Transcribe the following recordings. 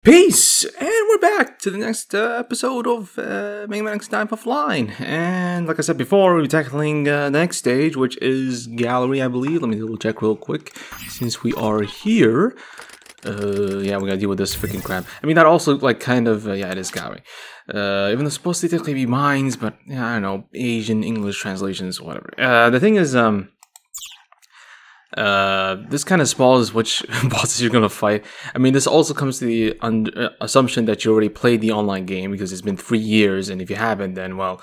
Peace! And we're back to the next episode of MegaMan Next Time Offline. And like I said before, we're tackling the next stage, which is Gallery, I believe. Let me double check real quick. Since we are here, yeah, we gotta deal with this freaking crap. I mean, that also, like, kind of, yeah, it is Gallery. Even though it's supposed to technically be mines, but, yeah, I don't know, Asian, English translations, whatever. The thing is, this kind of spoils which bosses you're gonna fight. I mean, this also comes to the assumption that you already played the online game because it's been 3 years, and if you haven't, then, well,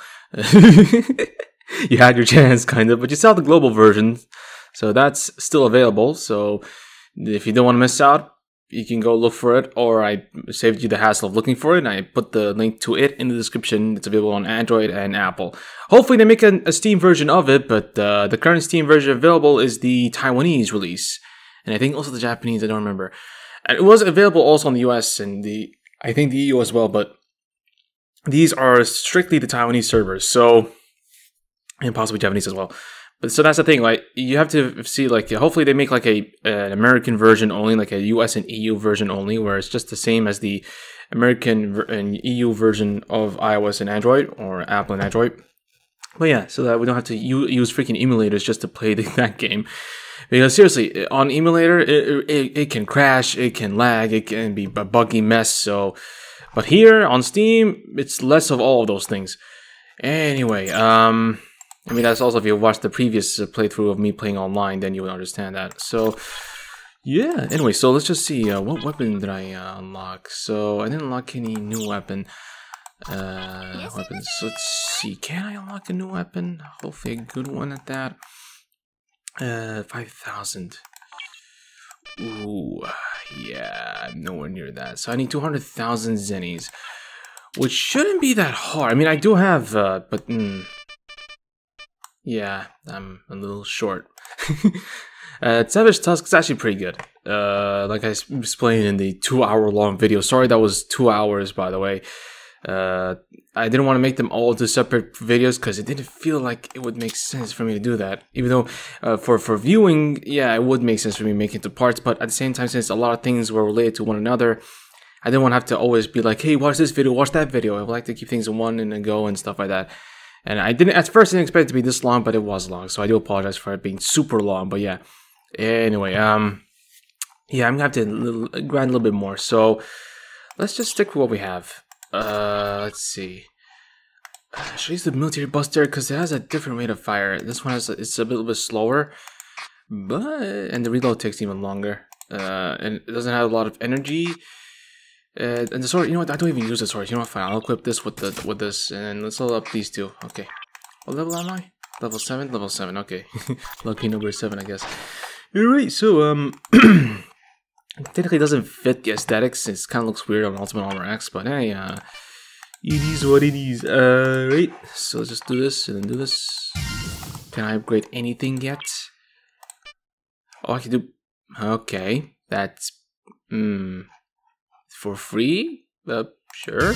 you had your chance, kind of, but you still have the global version, so that's still available. So if you don't want to miss out, you can go look for it, or I saved you the hassle of looking for it, and I put the link to it in the description. It's available on Android and Apple. Hopefully they make a Steam version of it, but the current Steam version available is the Taiwanese release. And I think also the Japanese, I don't remember. And it was available also on the US and I think the EU as well, but these are strictly the Taiwanese servers, so, and possibly Japanese as well. But so that's the thing, like, you have to see, like, hopefully they make, like, an American version only, like a US and EU version only, where it's just the same as the American and EU version of iOS and Android, or Apple and Android. But yeah, so that we don't have to use freaking emulators just to play that game. Because seriously, on emulator, it can crash, it can lag, it can be a buggy mess, so... But here, on Steam, it's less of all of those things. Anyway, I mean, that's also if you watched the previous playthrough of me playing online, then you would understand that. So, yeah. Anyway, so let's just see. What weapon did I unlock? So, I didn't unlock any new weapon. Weapons. Let's see. Can I unlock a new weapon? Hopefully a good one at that. 5,000. Ooh, yeah. I'm nowhere near that. So, I need 200,000 zennies. Which shouldn't be that hard. I mean, I do have, but... yeah, I'm a little short. Savage Tusk is actually pretty good. Like I explained in the 2-hour-long video. Sorry that was 2 hours, by the way. I didn't want to make them all into separate videos because it didn't feel like it would make sense for me to do that. Even though for viewing, yeah, it would make sense for me to make it into parts. But at the same time, since a lot of things were related to one another, I didn't want to have to always be like, hey, watch this video, watch that video. I would like to keep things in one and a go and stuff like that. And I didn't, at first I didn't expect it to be this long, but it was long. So I do apologize for it being super long, but yeah. Anyway, yeah, I'm gonna have to grind a little bit more. So let's just stick with what we have. Let's see. Should I use the military buster? Because it has a different rate of fire. This one has, it's a little bit slower. And the reload takes even longer. And it doesn't have a lot of energy. And the sword, you know what? I don't even use the sword. You know what? Fine. I'll equip this with this, and let's level up these two. Okay. What level am I? Level 7. Level 7. Okay. Lucky number 7, I guess. All right. So technically doesn't fit the aesthetics. It kind of looks weird on Ultimate Armor X, but hey, it is what it is. Right. So let's just do this and then do this. Can I upgrade anything yet? Oh, I can do. Okay. That's for free? Sure.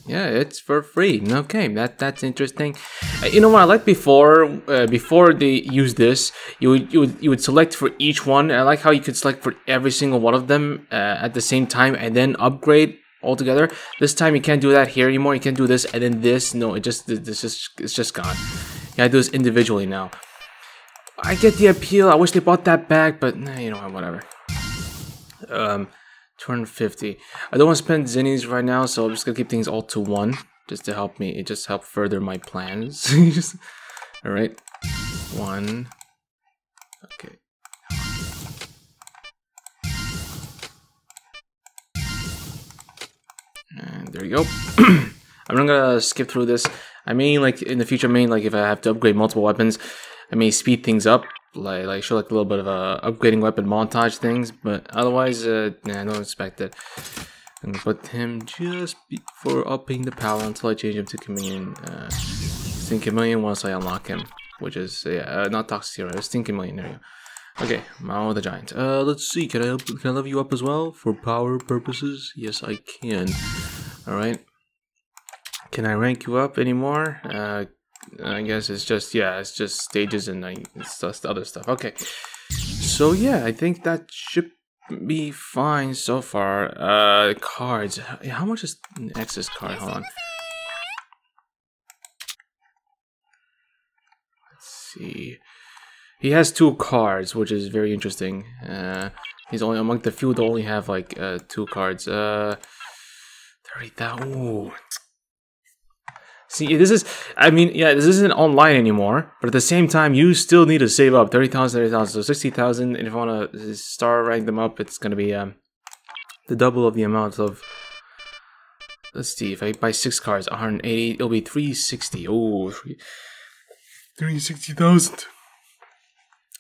Yeah, it's for free. Okay, that's interesting. You know what I like before they use this, you would select for each one. I like how you could select for every single one of them at the same time and then upgrade altogether. This time you can't do that here anymore. You can't do this and then this. No, it's just gone. You gotta do this individually now. I get the appeal. I wish they bought that back, but you know, whatever. 250. I don't want to spend zennies right now, so I'm just gonna keep things all to 1, just to help me. It just help further my plans. All right, 1. Okay. And there you go. I'm not gonna skip through this. I mean, like in the future, like if I have to upgrade multiple weapons, I may speed things up. Like show like a little bit of a upgrading weapon montage things, but otherwise, nah, I don't expect it. I'm gonna put him just before upping the power until I change him to Chameleon. Chameleon once I unlock him, which is not Toxic Hero, it's Chameleon. There you go. Okay, Mao the Giant. Let's see, can I level you up as well for power purposes? Yes, I can. All right. Can I rank you up anymore? I guess it's just, yeah, it's just stages and it's just other stuff. Okay. So, yeah, I think that should be fine so far. Cards. How much is an X's card? Hold on. Let's see. He has 2 cards, which is very interesting. He's only among the few that only have like 2 cards. 30,000. Ooh. See, this is, I mean, yeah, this isn't online anymore, but at the same time, you still need to save up 30,000, 30,000, so 60,000. And if you want to start ranking them up, it's going to be the double of the amount of, let's see, if I buy 6 cards, 180, it'll be 360. Oh, 360,000.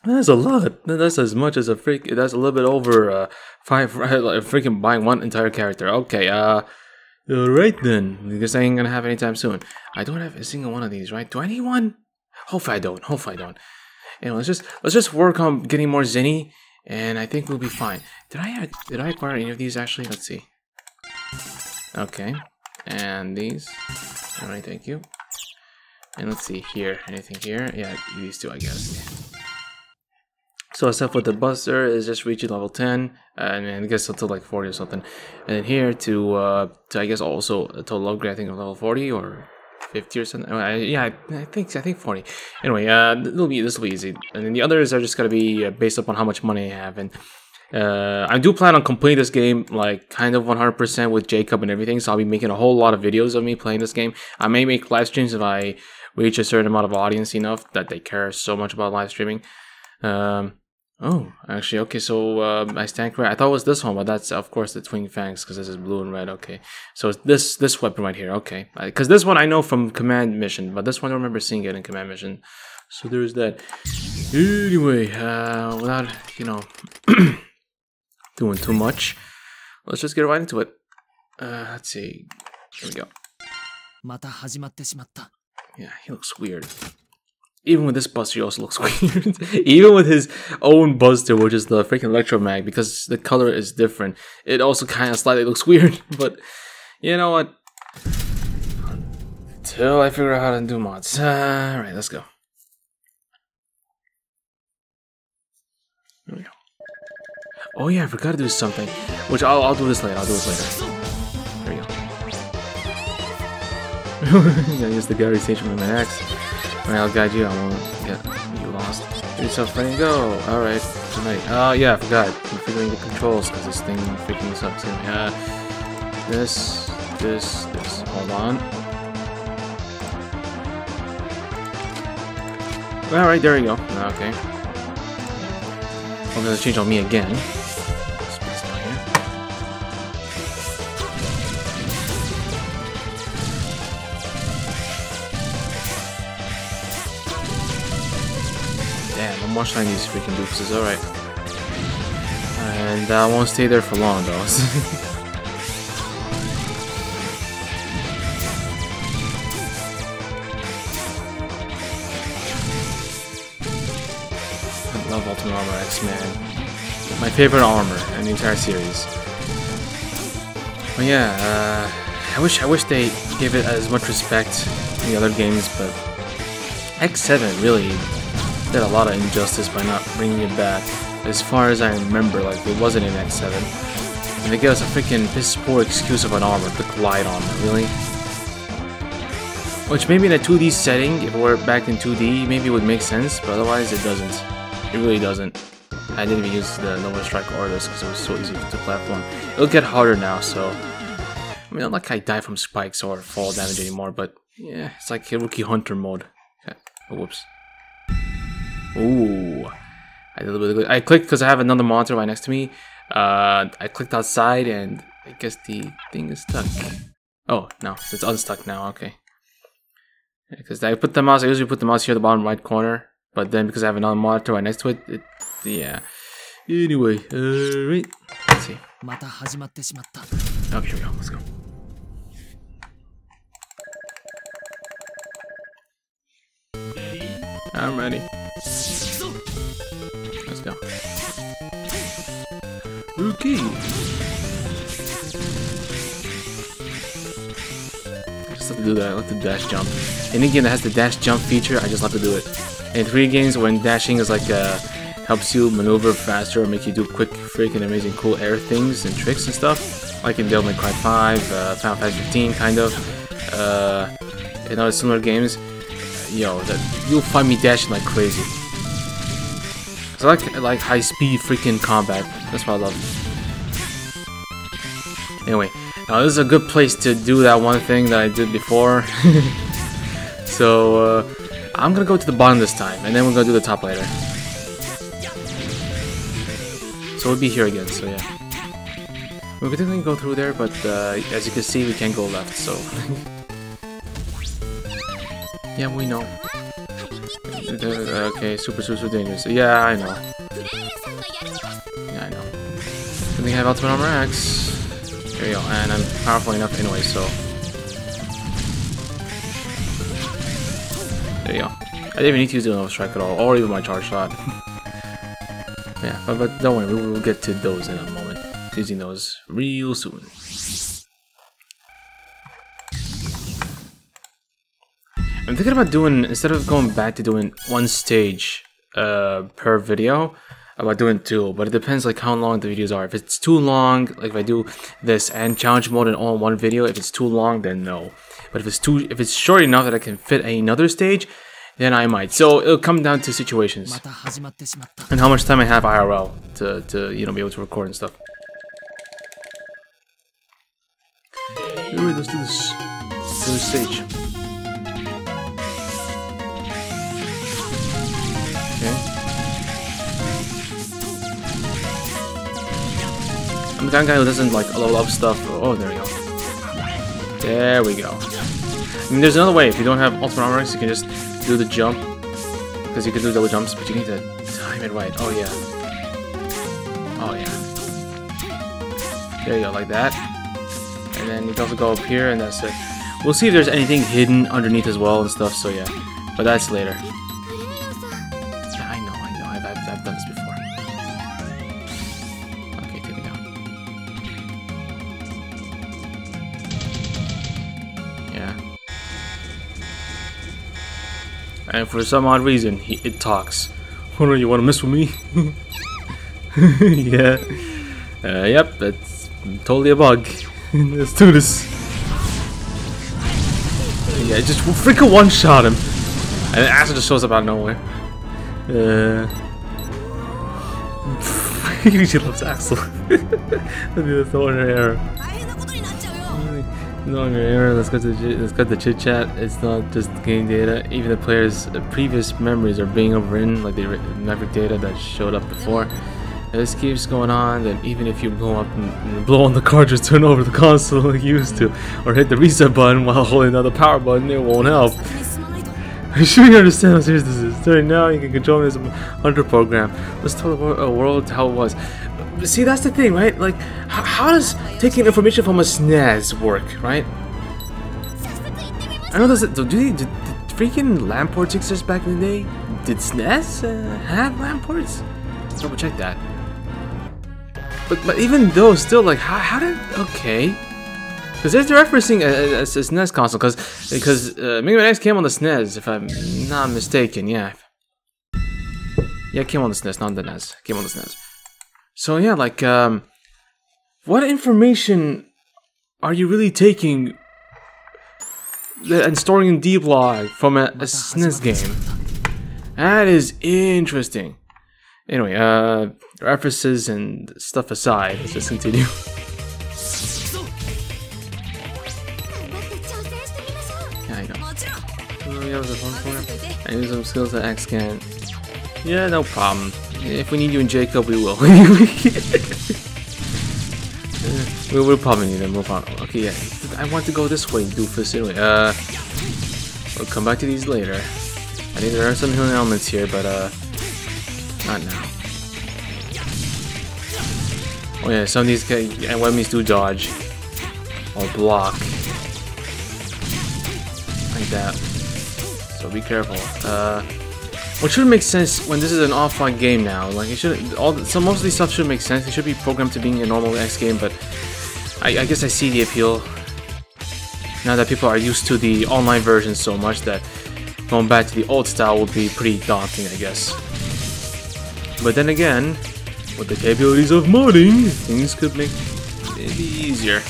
That's a lot. That's as much as a freak. That's a little bit over 5, like freaking buying one entire character. Okay, alright then. I guess I ain't gonna have anytime soon. I don't have a single one of these, right? Do I need one? Hopefully I don't. Hopefully I don't. Anyway, let's just work on getting more Zinni, and I think we'll be fine. Did I acquire any of these actually? Let's see. Okay, and these. Alright, thank you. And let's see here. Anything here? Yeah, these 2, I guess. So except for the Buster is just reaching level 10, and I guess until like 40 or something. And then here to I guess also a total upgrade, I think of level 40 or 50 or something. Yeah, I think 40. Anyway, this will be easy. And then the others are just gonna be based upon how much money I have. And I do plan on completing this game like kind of 100% with Jacob and everything. So I'll be making a whole lot of videos of me playing this game. I may make live streams if I reach a certain amount of audience enough that they care so much about live streaming. Oh, actually, okay, so I stand correct. I thought it was this one, but that's, of course, the Twin Fangs, because this is blue and red, okay. So it's this weapon right here, okay. Because this one I know from Command Mission, but this one I don't remember seeing it in Command Mission. So there's that. Anyway, without, you know, doing too much, let's just get right into it. Let's see. Here we go. Yeah, he looks weird. Even with this Buster, he also looks weird. Even with his own Buster, which is the freaking Electromag, because the color is different, it also kind of slightly looks weird. But you know what? Until I figure out how to do mods. Alright, let's go. Here we go. Oh yeah, I forgot to do something. Which I'll do this later. I'll do this later. There we go. Gotta use the Gary station with my axe. Alright, I'll guide you. I won't get you lost. Get yourself ready to go. Alright, tonight. Oh yeah, I forgot. I'm figuring the controls because this thing freaking sucks. Anyway, this. Hold on. Alright, there we go. Okay. I'm gonna change on me again. Damn, I'm watching these freaking doofus, alright. And I won't stay there for long though. I love Ultimate Armor X, man. My favorite armor in the entire series. But yeah, I wish they gave it as much respect in the other games, but X7 really did a lot of injustice by not bringing it back. As far as I remember, like, it wasn't in X7. And they gave us a freaking piss poor excuse of an armor, the glide armor, really? Which maybe in a 2D setting, if it were back in 2D, maybe it would make sense, but otherwise it doesn't. It really doesn't. I didn't even use the Nova Strike or this because it was so easy to platform. It'll get harder now, so... I mean, not like I die from spikes or fall damage anymore, but yeah, it's like a Rookie Hunter mode. Okay. Oh, whoops. Ooh, I did a little bit. I clicked because I have another monitor right next to me. I clicked outside and I guess the thing is stuck. Oh no, it's unstuck now. Okay. Because I put the mouse. I usually put the mouse here at the bottom right corner, but then because I have another monitor right next to it, yeah. Anyway, right. Let's see. Okay, here we go. Let's go. I'm ready. Let's go. Okay. I just love to do that. I love to dash jump. Any game that has the dash jump feature, I just love to do it. In 3 games when dashing is like helps you maneuver faster or make you do quick, freaking amazing, cool air things and tricks and stuff, like in Devil May Cry 5, Final Fantasy 15, kind of, in other similar games. Yo, you'll find me dashing like crazy. So I like high-speed freaking combat. That's what I love. Anyway, now this is a good place to do that one thing that I did before. So I'm gonna go to the bottom this time, and then we're gonna do the top later. So we'll be here again. So yeah, we could definitely go through there, but as you can see, we can't go left. So yeah, we know. Okay, super dangerous. Yeah, I know. Yeah, I know. I think I have Ultimate Armor X. There you go, and I'm powerful enough anyway, so... There you go. I didn't even need to use the Unofficial Strike at all, or even my charge shot. Yeah, but don't worry, we will get to those in a moment. Using those real soon. I'm thinking about doing, instead of going back to doing one stage per video, about doing 2, but it depends like how long the videos are. If it's too long, like if I do this and challenge mode in all in one video, if it's too long, then no. But if it's short enough that I can fit another stage, then I might. So it'll come down to situations and how much time I have IRL to you know, be able to record and stuff. Anyway, let's do this. Let's do this stage. I'm the kind of guy who doesn't like level up stuff. Oh, there we go. There we go. I mean, there's another way. If you don't have Ultimate Armor X, you can just do the jump. Because you can do double jumps, but you need to time it right. Oh, yeah. Oh, yeah. There you go, like that. And then you can also go up here, and that's it. We'll see if there's anything hidden underneath as well and stuff, so yeah. But that's later. Yeah, I know. I've done this before. And for some odd reason, it talks. Oh no, you want to mess with me? Yeah. Yep, that's totally a bug. Let's do this. Yeah, just freaking one-shot him. And then Axel just shows up out of nowhere. She loves Axel. That's the order error. No longer error. Let's cut the chit chat. It's not just game data. Even the player's previous memories are being overwritten, like the memory data that showed up before. And this keeps going on. Then even if you blow on the cartridge, turn over the console like you used to, or hit the reset button while holding down the power button, it won't help. I'm sure you understand how serious this is. Starting now, you can control this under program. Let's tell the world how it was. See, that's the thing, right? Like, how does taking information from a SNES work, right? I know did freaking LAN ports exist back in the day? Did SNES have LAN ports? Double check that. But even though, still, like, how did... Okay. Because they're referencing a SNES console, because MegaMan X came on the SNES, if I'm not mistaken, yeah. Yeah, it came on the SNES, not the NES. It came on the SNES. So yeah, like, what information are you really taking and storing in D-Block from a SNES game? That is interesting. Anyway, references and stuff aside, let's just continue. Yeah, I know. I use some skills that X can. Yeah, no problem. If we need you in Jacob, we will. We'll probably need them. We'll probably. Okay, yeah. I want to go this way, doofus. Anyway, we'll come back to these later. I think there are some healing elements here, but not now. Oh yeah, some of these enemies do dodge or block like that. So be careful. Which should make sense when this is an offline game now. Like it should, most of these stuff should make sense. It should be programmed to being a normal X game, but I guess I see the appeal now that people are used to the online version so much that going back to the old style would be pretty daunting, I guess. But then again, with the capabilities of modding, things could make it easier.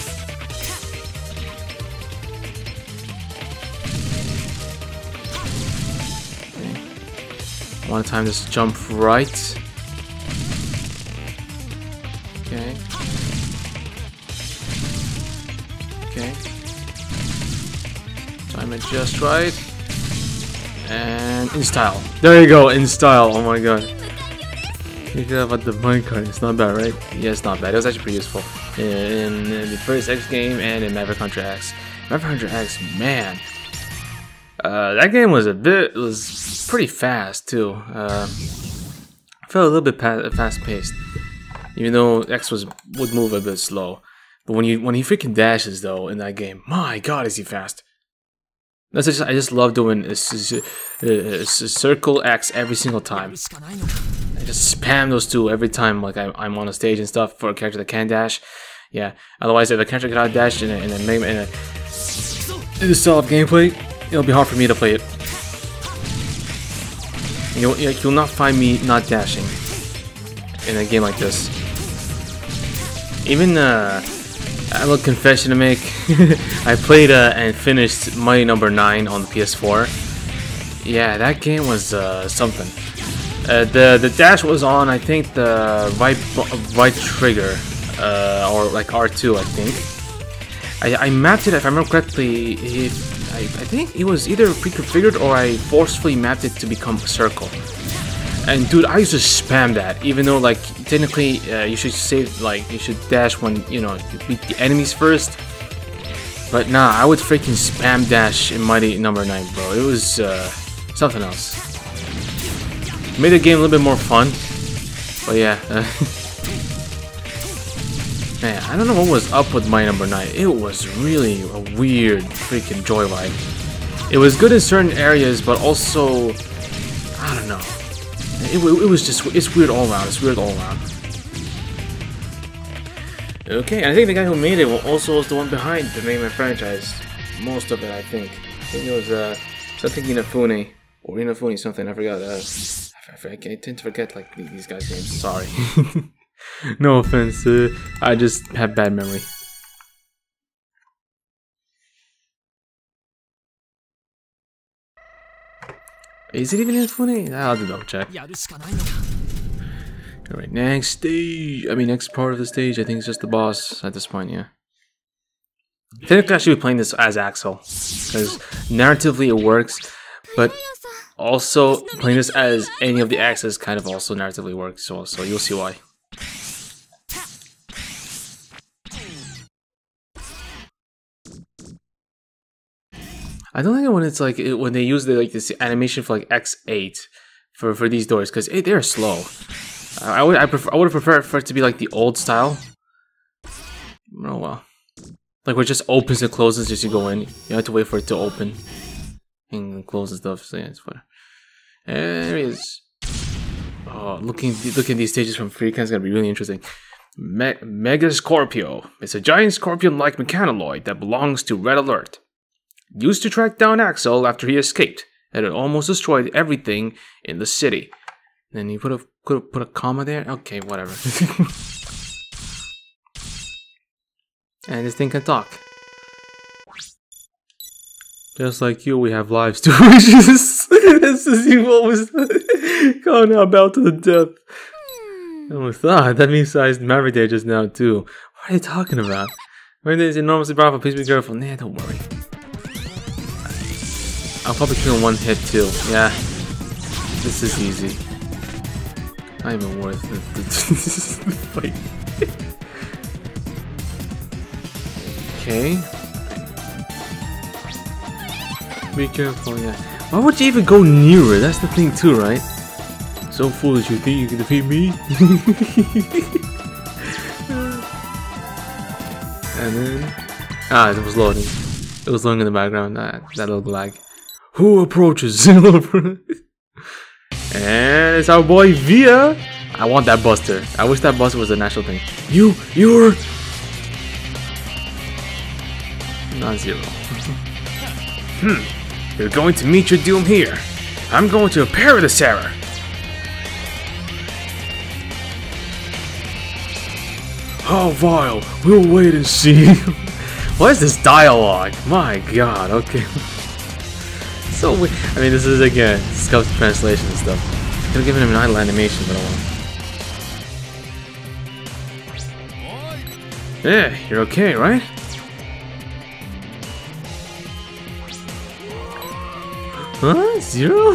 Okay. One time, just jump right. Okay. Okay. Time it just right. And in style. There you go, in style. Oh my god. You forgot about the minecart. It's not bad, right? Yeah, it's not bad. It was actually pretty useful in the first X game and in Maverick Hunter X. Maverick Hunter X, man. That game was was pretty fast too. Felt a little bit fast paced, even though X would move a bit slow. But when he freaking dashes though in that game, my god, is he fast! I just love doing a circle X every single time. I just spam those two every time, like I'm on a stage and stuff for a character that can dash. Yeah. Otherwise, if the character cannot dash in this style of gameplay, it'll be hard for me to play it. You'll not find me not dashing in a game like this. Even I have a confession to make. I played and finished Mighty Number 9 on the PS4. Yeah, that game was something. The dash was on, I think, the right trigger, or like R2, I think. I mapped it, if I remember correctly. I think it was either pre-configured or I forcefully mapped it to become a circle. And dude, I used to spam that, even though like technically you should save, like you should dash when you beat the enemies first. But nah, I would freaking spam dash in Mighty Number 9, bro. It was something else. Made the game a little bit more fun. But yeah, man, I don't know what was up with Mighty Number 9. It was really a weird freaking joyride. It was good in certain areas, but also I don't know. It was just, it's weird all around. It's weird all around. Okay, and I think the guy who made it also was the one behind the MegaMan franchise. Most of it, I think. I think it was something Inafune or Inafune something. I forgot. I tend to forget like these guys' names. Sorry. No offense. I just have bad memory. Is it even Inafune? I'll have to double check. Alright, next stage. I mean, next part of the stage. I think it's just the boss at this point, yeah. Technically, I should be playing this as Axel, because narratively it works, but also playing this as any of the Axes kind of also narratively works, so you'll see why. I don't like it when it's like when they use this animation for like X8 for these doors, because they're slow. I would have preferred for it to be like the old style. Oh well, like where it just opens and closes as you go in. You have to wait for it to open and close and stuff. So yeah, it's fun. There he is. Oh, looking at these stages from Freecam is gonna be really interesting. Mega Scorpio. It's a giant scorpion-like mechanoid that belongs to Red Alert. Used to track down Axel after he escaped, and it almost destroyed everything in the city. Then you could have put a comma there. Okay, whatever. And this thing can talk. Just like you, we have lives too. This is you always going about to the death. Oh, thought that means sized Maverick there just now too. What are you talking about? When there's enormously powerful, please be careful. Nah, don't worry. I'll probably kill in one hit too. Yeah, this is easy. Not even worth it. Fight. Okay. Be careful, yeah. Why would you even go near it? That's the thing too, right? So foolish, you think you can defeat me? And then... Ah, it was loading. It was loading in the background, that little lag. Who approaches? And it's our boy Via. I want that Buster. I wish that Buster was a national thing. You're non-zero. You're going to meet your doom here. I'm going to repair this error. How vile! We'll wait and see. What is this dialogue? My god, okay. So weird. I mean, this is again, this comes to translation and stuff. Could have given him an idle animation, but I won't. Yeah, you're okay, right? Huh? Zero?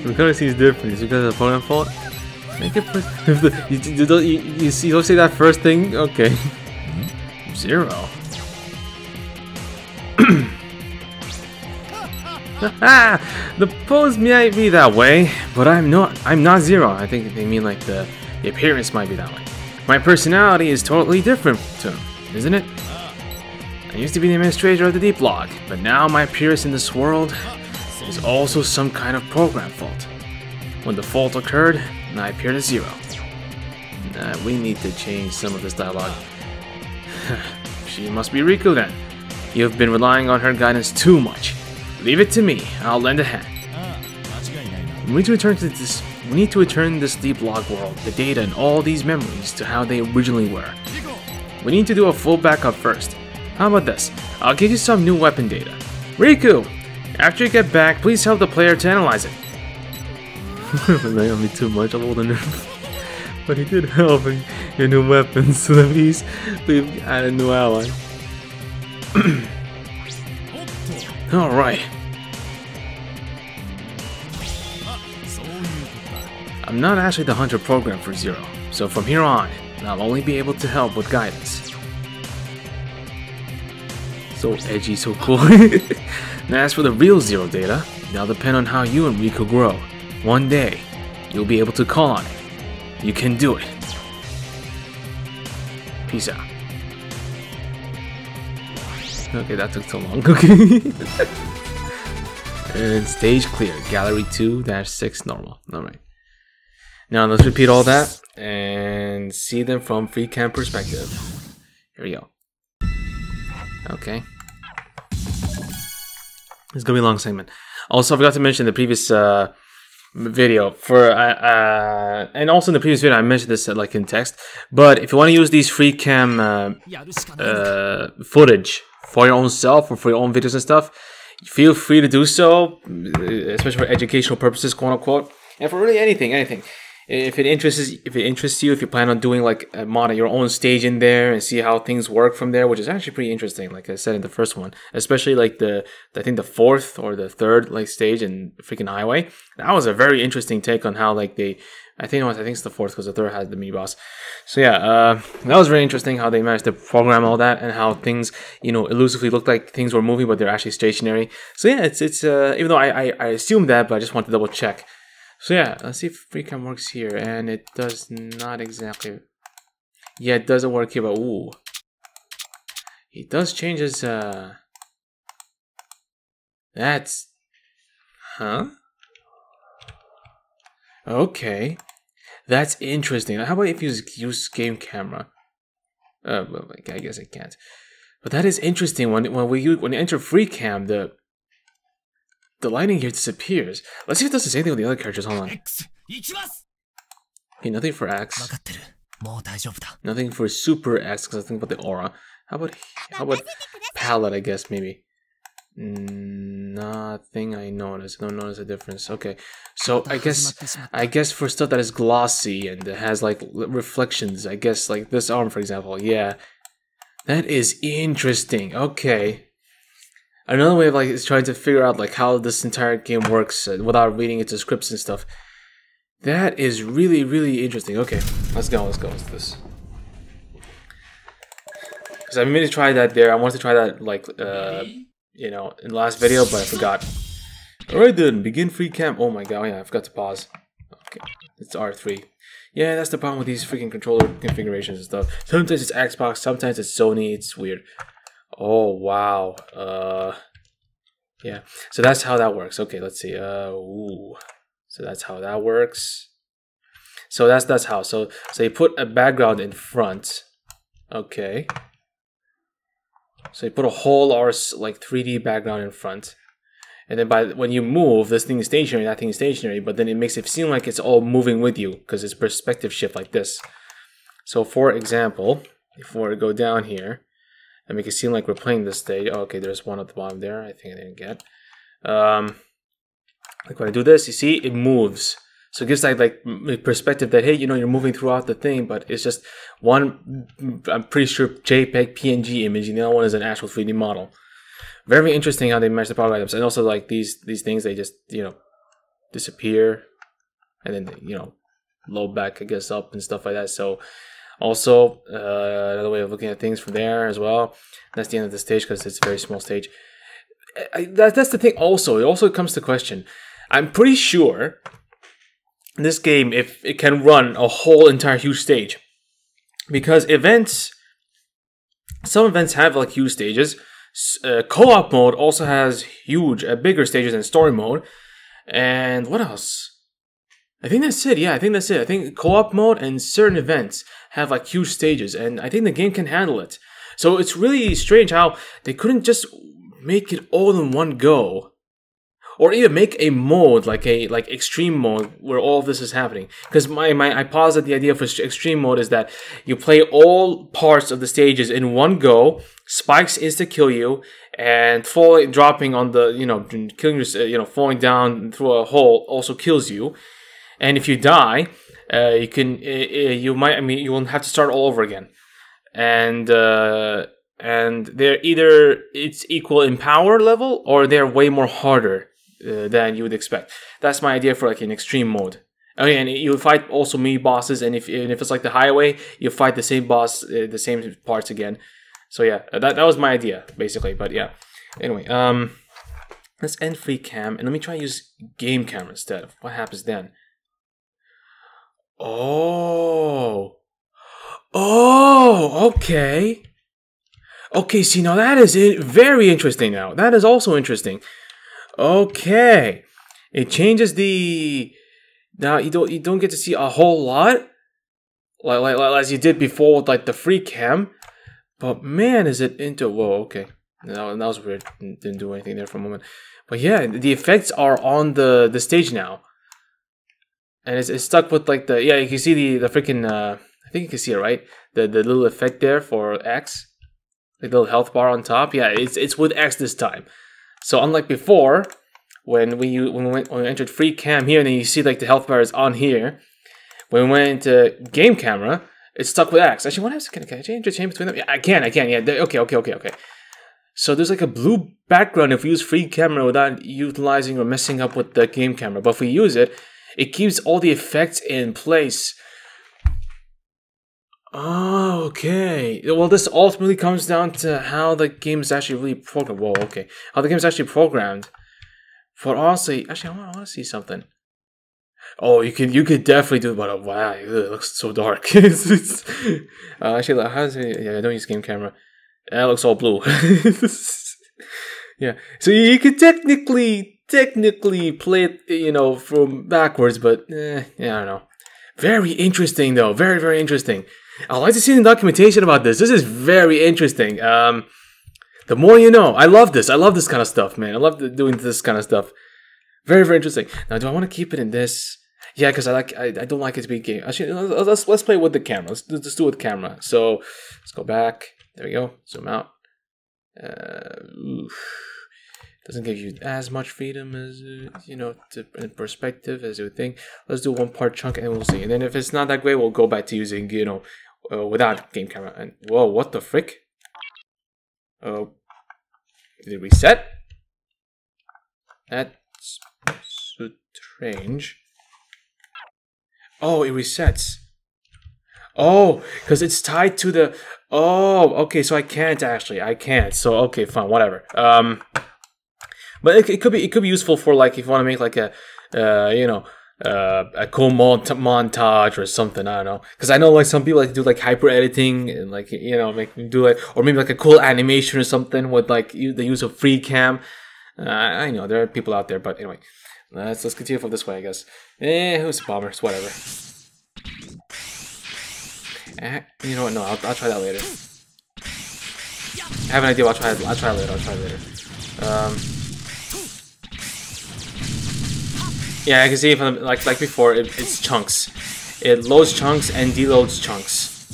We're gonna see his difference because of the opponent fault. Make it you don't say that first thing? Okay. Zero. The pose might be that way, but I'm not Zero. I think they mean like the appearance might be that way. My personality is totally different to him, isn't it? I used to be the administrator of the DiVE blog, but now my appearance in this world is also some kind of program fault. When the fault occurred, I appeared as Zero. We need to change some of this dialogue. She must be Riku then. You've been relying on her guidance too much. Leave it to me, I'll lend a hand. We need to return this DiVE blog world, the data and all these memories to how they originally were. We need to do a full backup first. How about this? I'll give you some new weapon data. Riku! After you get back, please help the player to analyze it. Rely on me too much, I'm older. But he did help in your new weapons, so that means we've added a new ally. Alright. I'm not actually the hunter program for Zero, so from here on, I'll only be able to help with guidance. So edgy, so cool. Now as for the real Zero data, that'll depend on how you and Riku grow. One day, you'll be able to call on it. You can do it. Peace out. Okay, that took so long. Okay. And stage clear. Gallery 2-6 normal. Alright. Now let's repeat all that and see them from Freecam perspective. Here we go. Okay. It's gonna be a long segment. Also, I forgot to mention the previous video for and also in the previous video I mentioned this like in text. But if you want to use these Freecam footage for your own self or for your own videos and stuff, feel free to do so, especially for educational purposes, quote unquote, and for really anything. If it interests you, if you plan on doing like a mod of your own stage in there and see how things work from there, which is actually pretty interesting, like I said in the first one, especially like I think the fourth or the third like stage in freaking Highway. That was a very interesting take on how like I think it's the fourth because the third has the mini boss. So yeah, that was very interesting how they managed to program all that and how things, elusively looked like things were moving but they're actually stationary. So yeah, it's even though I assumed that, but I just want to double check. So yeah, let's see if Freecam works here, and it does not exactly. Yeah, it doesn't work here, but ooh, he does change his. That's, huh? Okay, that's interesting. How about if you use game camera? Well, I guess I can't. But that is interesting. When you enter Freecam, the lighting here disappears. Let's see if it does the same thing with the other characters. Hold on. Okay, nothing for X. Nothing for Super X because I think about the aura. How about palette? I guess maybe. Nothing I notice. I don't notice a difference. Okay, so I guess for stuff that is glossy and it has like reflections, I guess like this arm for example. Yeah, that is interesting. Okay. Another way of like is trying to figure out like how this entire game works without reading into scripts and stuff. That is really, really interesting. Okay, let's go. Let's do this. Because I meant to try that there. I wanted to try that like in the last video, but I forgot. Alright then, begin Freecam. Oh my god, yeah, I forgot to pause. Okay, it's R3. Yeah, that's the problem with these freaking controller configurations and stuff. Sometimes it's Xbox, sometimes it's Sony. It's weird. Oh wow. Yeah. So that's how that works. Okay, let's see. Ooh. So that's how that works. So that's how. So you put a background in front. Okay. So you put a whole like 3D background in front. And then when you move, this thing is stationary, that thing is stationary, but then it makes it seem like it's all moving with you because it's perspective shift like this. So for example, if we were to go down here and make it seem like we're playing this stage. Oh, okay, there's one at the bottom there. I think I didn't get. Like when I do this, you see it moves. So it gives that like perspective that, hey, you know, you're moving throughout the thing, but it's just one, I'm pretty sure, JPEG PNG image, and the other one is an actual 3D model. Very interesting how they match the power items. And also like these things, they just, you know, disappear and then, you know, load back, I guess, up and stuff like that. So also another way of looking at things from there as well. That's the end of the stage because it's a very small stage. That's the thing also. It also comes to question. I'm pretty sure this game, if it can run a whole entire huge stage, because some events have like huge stages. Co-op mode also has bigger stages than story mode. And what else? I think that's it. Yeah, I think that's it. I think co-op mode and certain events have like huge stages, and I think the game can handle it. So it's really strange how they couldn't just make it all in one go. Or even make a mode like extreme mode where all of this is happening. Because I posit the idea for extreme mode is that you play all parts of the stages in one go. Spikes insta kill you, and dropping on the, you know, killing your, you know, falling down through a hole also kills you. And if you die, you will have to start all over again. And they're either it's equal in power level or they're way more harder than you would expect. That's my idea for like an extreme mode. Okay, and you fight also mini bosses, and if it's like the highway, you fight the same boss, the same parts again. So yeah, that was my idea basically. But yeah, anyway, let's end Freecam and let me try to use game camera instead. What happens then? Oh, okay. Okay, see, now that is very interesting. Now that is also interesting. Okay, it changes the. Now you don't get to see a whole lot, like as you did before with like the Freecam, but man, is it into. Whoa, okay, that was weird. Didn't do anything there for a moment, but yeah, the effects are on the stage now, and it's stuck with like the you can see the freaking. I think you can see it right. The little effect there for X, the little health bar on top. Yeah, it's with X this time. So unlike before, when we entered Freecam here, and then you see like the health bar is on here. When we went into game camera, it's stuck with X. Actually, what else can I change between them? Yeah, I can. Yeah. Okay. So there's like a blue background if we use free camera without utilizing or messing up with the game camera. But if we use it, it keeps all the effects in place. Oh, okay. Well, this ultimately comes down to how the game is actually really programmed. Whoa, okay. How the game is actually programmed. For honestly, actually, I want to see something. Oh, you could definitely do it, but wow, it looks so dark. Actually, how does it? Yeah, I don't use game camera. That looks all blue. Yeah, so you could technically play it, you know, from backwards, but yeah, I don't know. Very interesting though. Very, very interesting. I'd like to see the documentation about this. This is very interesting. The more you know. I love this. I love this kind of stuff, man. I love doing this kind of stuff. Very, very interesting. Now, do I want to keep it in this? Yeah, because I don't like it to be game. Actually, let's play with the camera. Let's do it with the camera. So let's go back. There we go. Zoom out. Doesn't give you as much freedom as you know, in perspective as you would think. Let's do one part chunk and we'll see. And then if it's not that great, we'll go back to using, you know, without game camera. And whoa, what the frick? Oh, did it reset? That's so strange. Oh, it resets. Oh, because it's tied to the. Oh, okay. So I can't actually. I can't. So okay, fine, whatever. But it could be useful for like if you want to make like a you know, a cool montage or something. I don't know, because I know like some people like to do like hyper editing and like, you know, do like, or maybe like a cool animation or something with like the use of Freecam. I know there are people out there, but anyway, let's continue from this way, I guess. Who's a bomber? It's whatever. You know what? No, I'll try that later. I have an idea. I'll try it later. Yeah, I can see from like before, it's chunks. It loads chunks and deloads chunks.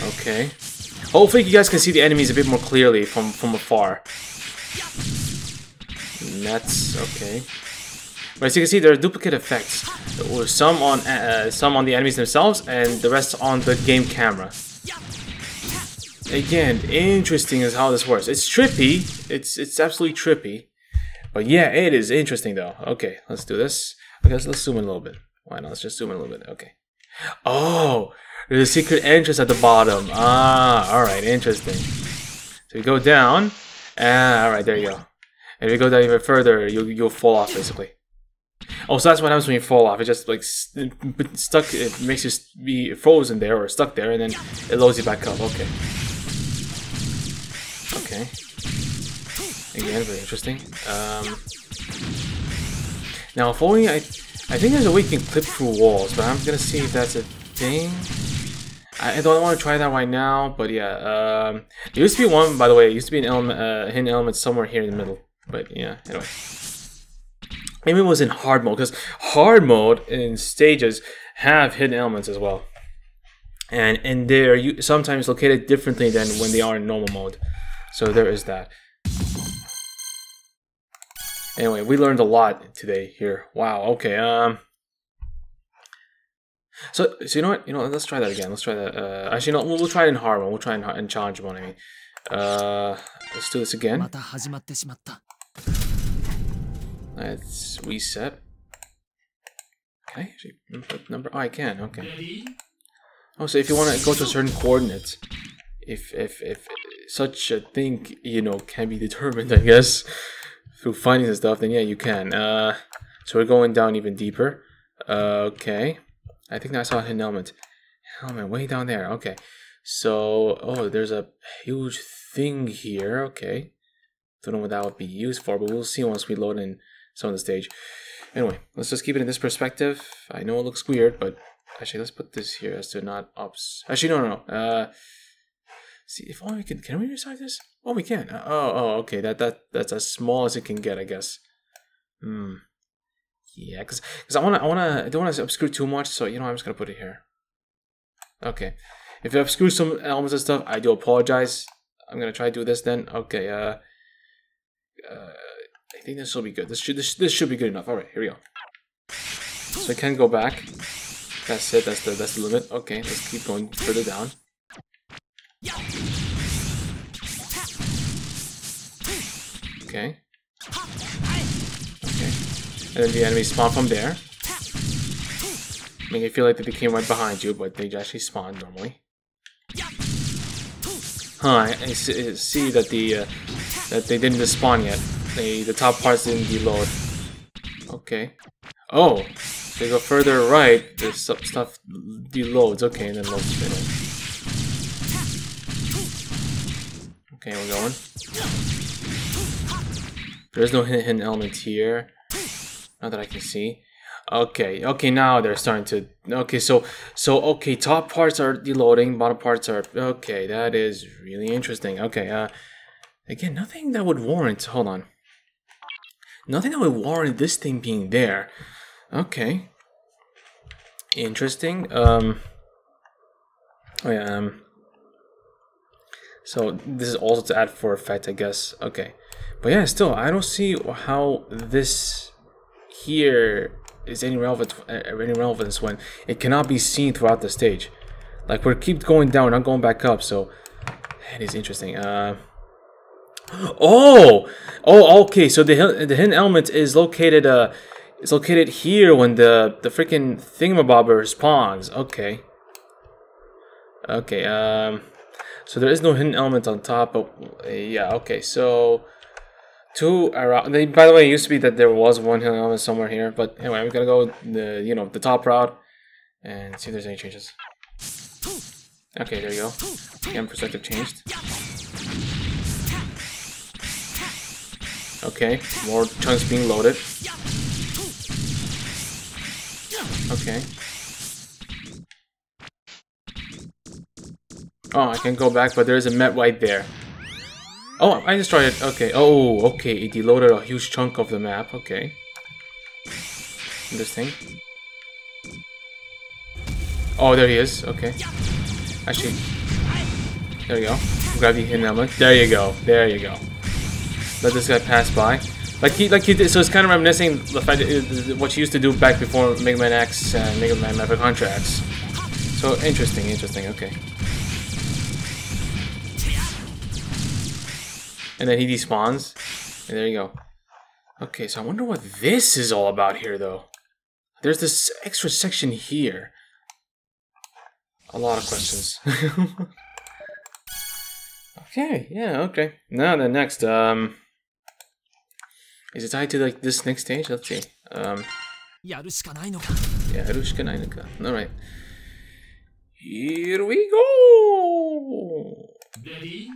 Okay. Hopefully you guys can see the enemies a bit more clearly from afar. And that's okay. But as you can see, there are duplicate effects. Some on the enemies themselves, and the rest on the game camera. Again, interesting is how this works. It's trippy. It's absolutely trippy. But yeah, it is interesting though. Okay, let's do this. Okay, let's zoom in a little bit. Why not? Let's just zoom in a little bit. Okay. Oh, there's a secret entrance at the bottom. Ah, alright, interesting. So you go down. Ah, alright, there you go. And if you go down even further, you'll fall off basically. Oh, so that's what happens when you fall off. It just like stuck. It makes you be frozen there or stuck there, and then it loads you back up. Okay. Okay. Again, very interesting. Now, if only I think there's a way you can clip through walls, but I'm gonna see if that's a thing. I don't want to try that right now, but yeah. There used to be one, by the way. It used to be an element, hidden element somewhere here in the middle. But yeah, anyway. Maybe it was in hard mode, because hard mode in stages have hidden elements as well. And they're sometimes located differently than when they are in normal mode. So there is that. Anyway, we learned a lot today here. Wow, okay. So you know what? Let's try that again. Let's try that. Actually, no, we'll try it in hard mode. We'll try it in challenge mode, I mean. Let's do this again. Let's reset. Okay, actually, input number. Oh, I can. Okay. Oh, so if you want to go to a certain coordinate, if such a thing, can be determined, I guess, through findings and stuff, then yeah, you can. So we're going down even deeper. Okay. I think I saw a hidden element. Element way down there. Okay. So, oh, there's a huge thing here. Okay. Don't know what that would be used for, but we'll see once we load in some of the stage. Anyway, let's just keep it in this perspective. I know it looks weird, but actually, let's put this here as to not ops. Actually, no. See if only we can we resize this? Oh, we can. Okay. That's as small as it can get, I guess. Yeah, because I don't want to obscure too much, so I'm just gonna put it here. Okay. If you obscure some elements and stuff, I do apologize. I'm gonna try to do this then. Okay. I think this will be good. This should be good enough. All right, here we go. So I can go back. That's it. That's the limit. Okay, let's keep going further down. Okay. Okay. And then the enemies spawn from there. Make it feel like they came right behind you, but they actually spawned normally. Huh? I see that that they didn't spawn yet. The top parts didn't deload. Okay. Oh, they go further right. The stuff deloads. Okay, and then loads straight. Okay, we're going. There's no hidden element here. Not that I can see. Okay, now they're starting to. Okay, so okay, top parts are deloading, bottom parts are. Okay, that is really interesting. Okay, again, nothing that would warrant. Hold on. Nothing that would warrant this thing being there. Okay. Interesting. Oh yeah. So this is also to add for effect, I guess. Okay, but yeah, still, I don't see how this here is any relevance when it cannot be seen throughout the stage. Like we keep going down, we're not going back up. So that is interesting. Okay. So the hidden element is located. It's located here when the freaking thingamabobber spawns. Okay. Okay. So there is no hidden element on top. But yeah. Okay. So two around. By the way, it used to be that there was one hidden element somewhere here. But anyway, we're gonna go the top route and see if there's any changes. Okay, there you go. Again, perspective changed. Okay, more chunks being loaded. Okay. Oh, I can go back, but there's a map right there. Oh, I just tried it. Okay. Oh, okay. It deloaded a huge chunk of the map. Okay. Interesting. Oh, there he is. Okay. Actually, there you go. Grab the hidden element. There you go. There you go. Let this guy pass by. Like he did. So it's kind of reminiscing the fact that what you used to do back before Mega Man X and Mega Man Mega Contracts. So interesting. Okay. And then he despawns. And there you go. Okay, so I wonder what this is all about here, though. There's this extra section here. A lot of questions. Okay, yeah, okay. Now the next, is it tied to like this next stage? Let's see. Yeah, alright. Here we go! Ready?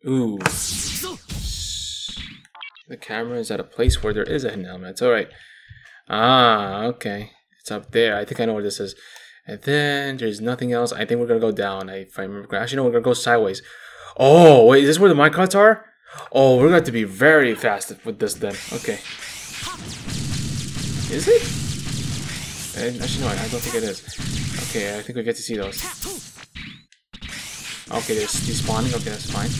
Ooh. The camera is at a place where there is a hidden element. Alright. Ah, okay. It's up there. I think I know where this is. And then there's nothing else. I think we're gonna go down. If I remember. Actually, no, we're gonna go sideways. Oh, wait, is this where the minecarts are? Oh, we're going to be very fast with this then. Okay. Is it? Actually, no, I don't think it is. Okay, I think we get to see those. Okay, there's despawning. Okay, that's fine.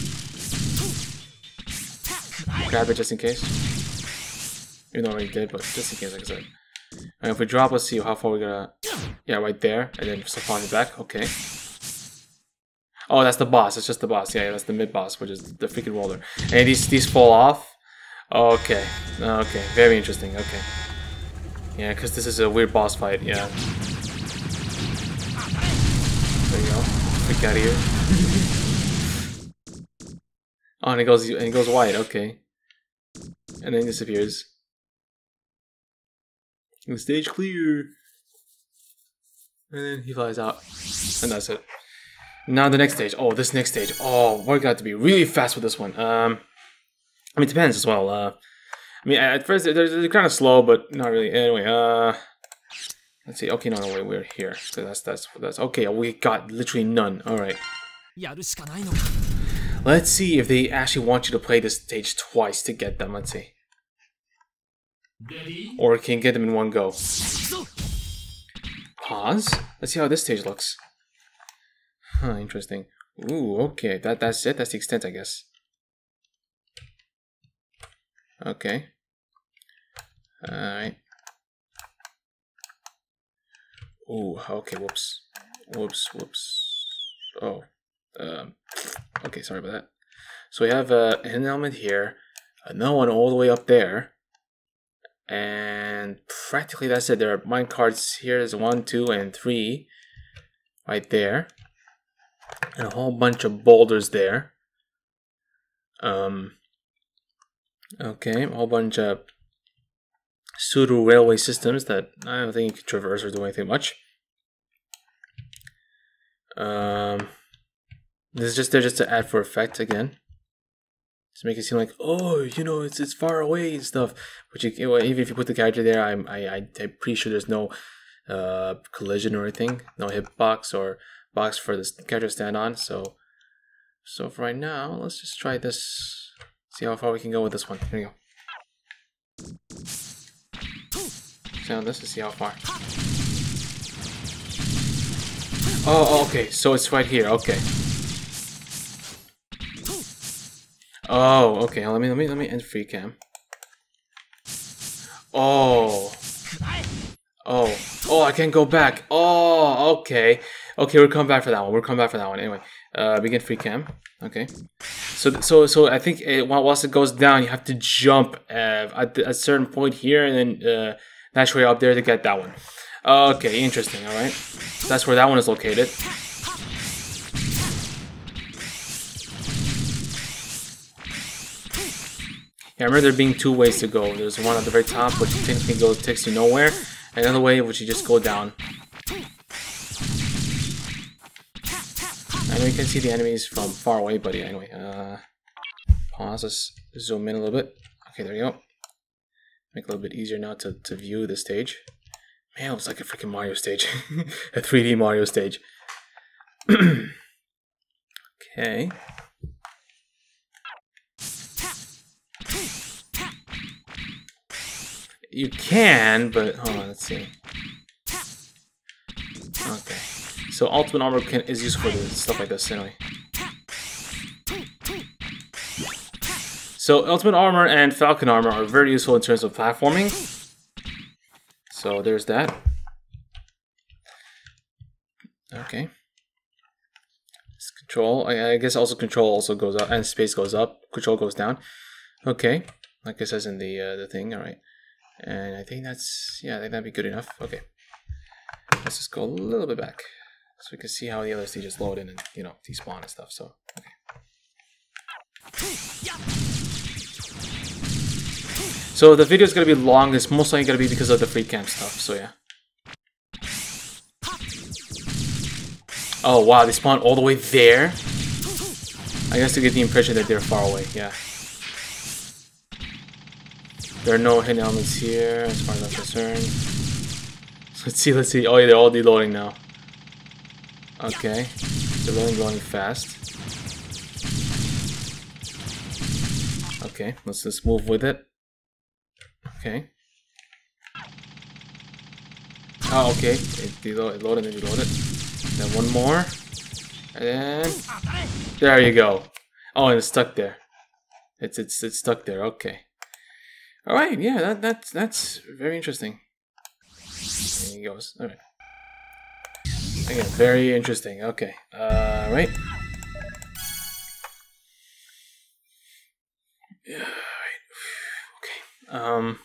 Grab it just in case. Even though I already did, but just in case, like I said. And if we drop, let's see how far we're gonna... Yeah, right there. And then spawn it back. Okay. Oh, that's the boss. It's just the boss. Yeah, that's the mid-boss, which is the freaking roller. And these fall off. Okay. Okay. Very interesting. Okay. Yeah, because this is a weird boss fight. Yeah. There you go. Freak out of here. Oh, and it goes white. Okay. And then it disappears. The stage clear. And then he flies out. And that's it. Now the next stage. Oh, this next stage. Oh, we're going to be really fast with this one. I mean, it depends as well. I mean, at first they're kind of slow, but not really. Anyway, let's see. Okay, no, wait, we're here. So that's okay. We got literally none. All right. Let's see if they actually want you to play this stage twice to get them. Let's see. Or can get them in one go. Pause. Let's see how this stage looks. Huh, interesting. Ooh, okay. That's it. That's the extent, I guess. Okay. Alright. Ooh, okay, whoops. Oh. Okay, sorry about that. So we have an element here, another one all the way up there. And practically that's it. There are mine cards here. There's 1, 2, and 3 right there. And a whole bunch of boulders there. Okay, a whole bunch of pseudo railway systems that I don't think you can traverse or do anything much. This is just there just to add for effect again. To make it seem like, oh, you know, it's far away and stuff. But even if you put the character there, I'm pretty sure there's no collision or anything, no hitbox or box for this character to stand on. So for right now, let's just try this. See how far we can go with this one. Here we go. So let's just see how far. Oh, okay. So it's right here. Okay. Oh, okay. Let me end Freecam. Oh, I can't go back. Oh, okay. Okay, we'll come back for that one. Anyway, begin Freecam. Okay. So I think once it goes down, you have to jump at a certain point here, and then naturally up there to get that one. Okay, interesting. All right, that's where that one is located. Yeah, I remember there being 2 ways to go. There's one at the very top, which technically takes you nowhere, and another way, which you just go down. I know you can see the enemies from far away, but yeah, anyway. Pause, let's zoom in a little bit. Okay, there you go. Make it a little bit easier now to view the stage. Man, it looks like a freaking Mario stage. A 3D Mario stage. Okay. You can, but hold on, let's see. Okay. So ultimate armor is used for stuff like this anyway. So ultimate armor and falcon armor are very useful in terms of platforming. So there's that. Okay. It's control. I guess also control also goes up and space goes up. Control goes down. Okay. Like it says in the thing. All right. And I think that's, yeah, I think that'd be good enough. Okay. Let's just go a little bit back so we can see how the other stages load in and, you know, despawn and stuff. So, okay. So the video is going to be long. It's most likely going to be because of the Freecam stuff. So, yeah. Oh, wow. They spawn all the way there? I guess to get the impression that they're far away. Yeah. There are no hidden elements here, as far as I'm concerned. Let's see. Oh yeah, they're all deloading now. Okay. They're loading fast. Okay, let's just move with it. Okay. Oh, okay. It loaded and reloaded. Then one more. And then... There you go. Oh, and it's stuck there. It's stuck there, okay. Alright, yeah, that's very interesting. There he goes. Alright. Again, very interesting. Okay. Right. Yeah, right. Okay.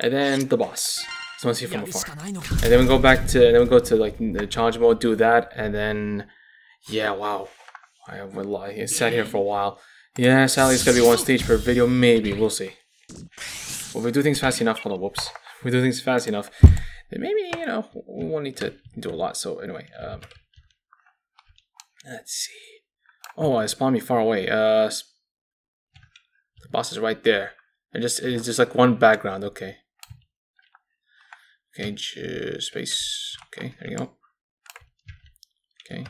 And then the boss. So let's see from afar. And then we go back to, and then we go to like the challenge mode, do that, and then yeah, wow. I sat here for a while. Yeah, sadly it's gonna be one stage per video, maybe, we'll see. Well, if we do things fast enough, hold on, whoops. If we do things fast enough, then maybe, you know, we won't need to do a lot. So anyway, let's see. Oh, it spawned me far away. The boss is right there. And it's just like one background, okay. Okay, space. Okay, there you go. Okay.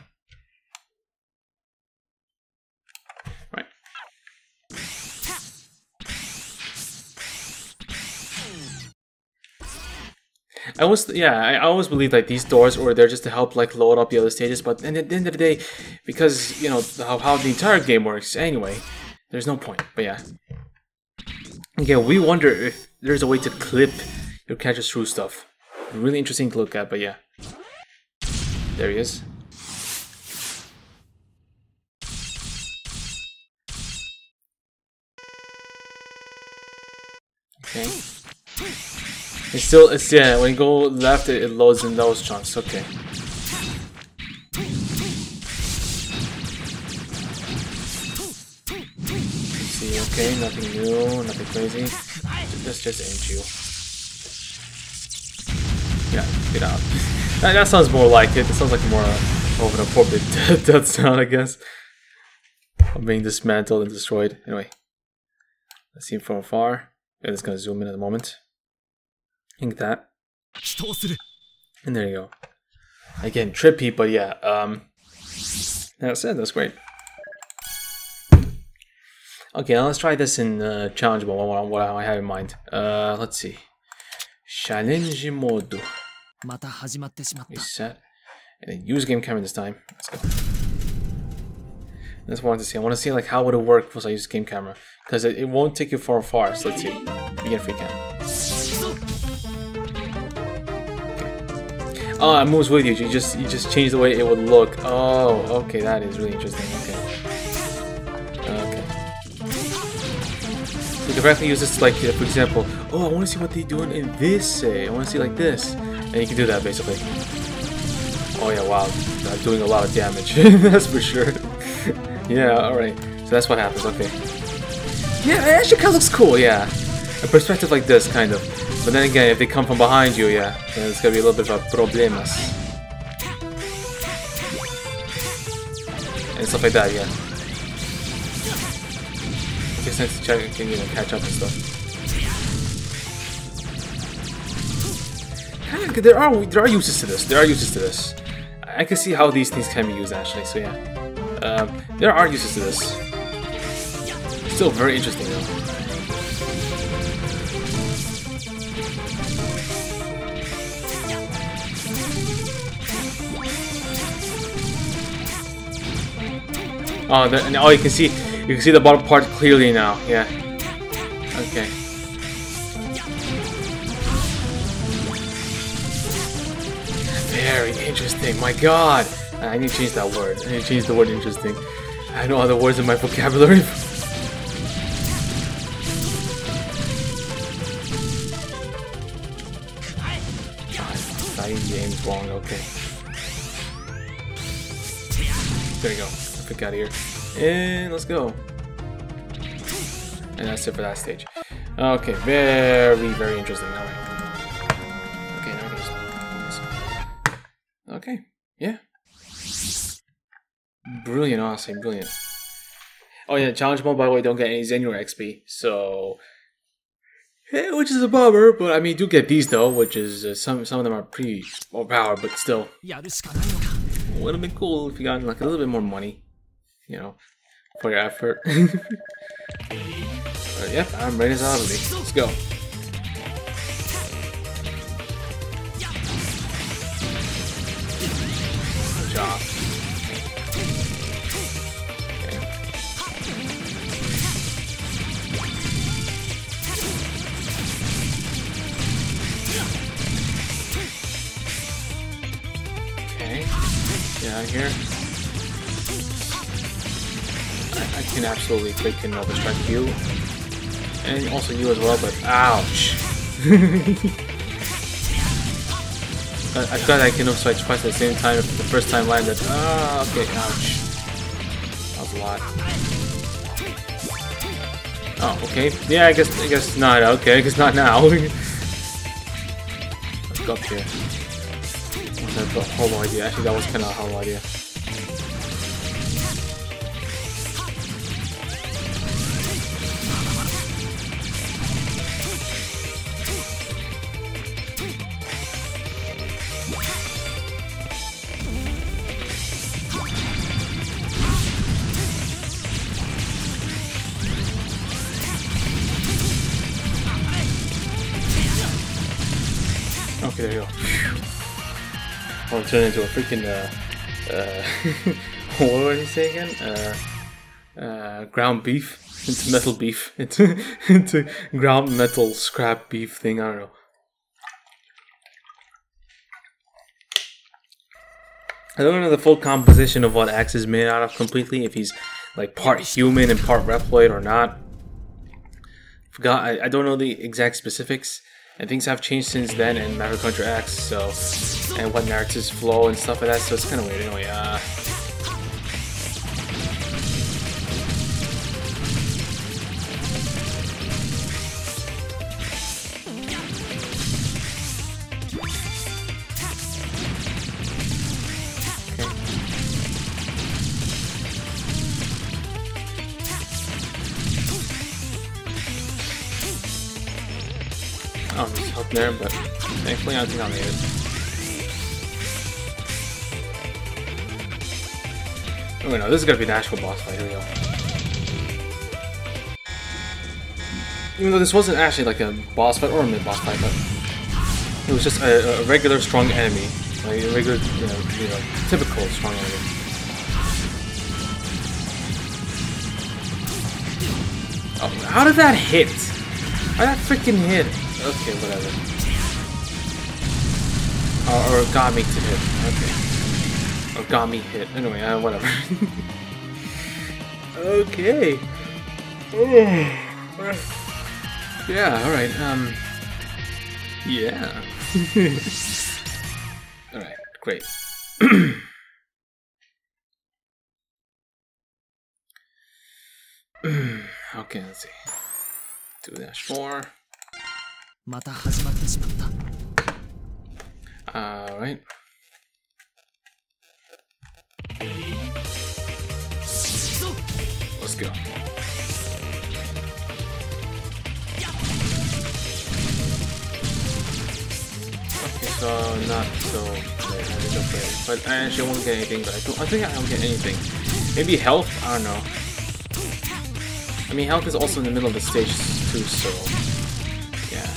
Right. I always believed like these doors were there just to help like load up the other stages, but at the end of the day, because you know how the entire game works anyway, there's no point. But yeah. Again, we wonder if there's a way to clip your characters through stuff. Really interesting to look at, but yeah. There he is. Okay. It's yeah, when you go left it loads in those chunks, okay. Let's see, okay, nothing new, nothing crazy. Let's just end you. Yeah, get out. That sounds more like it. It sounds like more of an appropriate death sound, I guess. I'm being dismantled and destroyed. Anyway, let's see him from afar. Yeah, just gonna zoom in at the moment. Think that. And there you go. Again, trippy, but yeah. That's it. That's great. Okay, now let's try this in challenge mode. What I have in mind. Let's see. Challenge mode. Reset. And then use game camera this time. Let's go. That's what I want to see. I want to see like how would it work once I use game camera, because it won't take you far. So let's see. Begin Freecam. Okay. Oh, it moves with you. You just change the way it would look. Oh, okay, that is really interesting. Okay. So you can directly use this like, for example, oh, I want to see what they're doing in this. I want to see like this, and you can do that basically. Oh yeah, wow, doing a lot of damage. That's for sure. Yeah, alright. So that's what happens, okay. Yeah, it actually kind of looks cool, yeah. A perspective like this, kind of. But then again, if they come from behind you, yeah, then it's gonna be a little bit of a problemas. And stuff like that, yeah. I guess next to can, you know, catch up and stuff. There are uses to this. I can see how these things can be used actually, so yeah. There are uses to this. Still very interesting though. Oh, oh, you can see the bottom part clearly now. Yeah. Okay. Very interesting. My God, I need to change that word. I need to change the word interesting. I have no other words in my vocabulary. Fighting games wrong. Okay. There we go. Pick out of here. And let's go. And that's it for that stage. Okay, very interesting. All right. Okay, now we're gonna. Okay, yeah. Brilliant, honestly, brilliant. Oh yeah, challenge mode, by the way, don't get any Zenure XP, so yeah, which is a bummer. But I mean, you do get these though, which is some of them are pretty overpowered, but still. Would have been cool if you got like a little bit more money, you know, for your effort. But yep, I'm ready to zombie. Let's go. Good job. Okay. Yeah, here. I can absolutely freaking overstrike you. And also you as well, but ouch. I thought I can overstrike twice at the same time if the first time landed. Ah, okay, ouch. That was a lot. Oh, okay. Yeah, I guess not. Okay, I guess not now. Let's go up here. That's a horrible idea. Actually, that was kind of a horrible idea. Okay, there you go. Oh, it turned into a freaking, what did he say again? Ground beef? Into metal beef. into ground metal scrap beef thing, I don't know. I don't know the full composition of what Axe is made out of completely, if he's like part human and part Reploid or not. Forgot, I don't know the exact specifics. And things have changed since then in Marvel Contra X, so, and what narratives flow and stuff like that, so it's kind of weird. Anyway, oh, there's help there, but thankfully I don't think I made it. Oh no, this is gonna be the actual boss fight. Here we go. Even though this wasn't actually like a boss fight or a mid-boss fight, but it was just a regular strong enemy, like a regular, you know, typical strong enemy. Oh, how did that hit? How did that freaking hit? Okay, whatever. Or got me to hit. Okay. Or got me hit. Anyway, whatever. Okay. Yeah, alright, yeah. Alright, great. Okay, let's see. 2-4. Alright. Let's go. Okay, so not so okay. But I actually won't get anything, but I think I don't get anything. Maybe health? I don't know. I mean, health is also in the middle of the stage too, so yeah.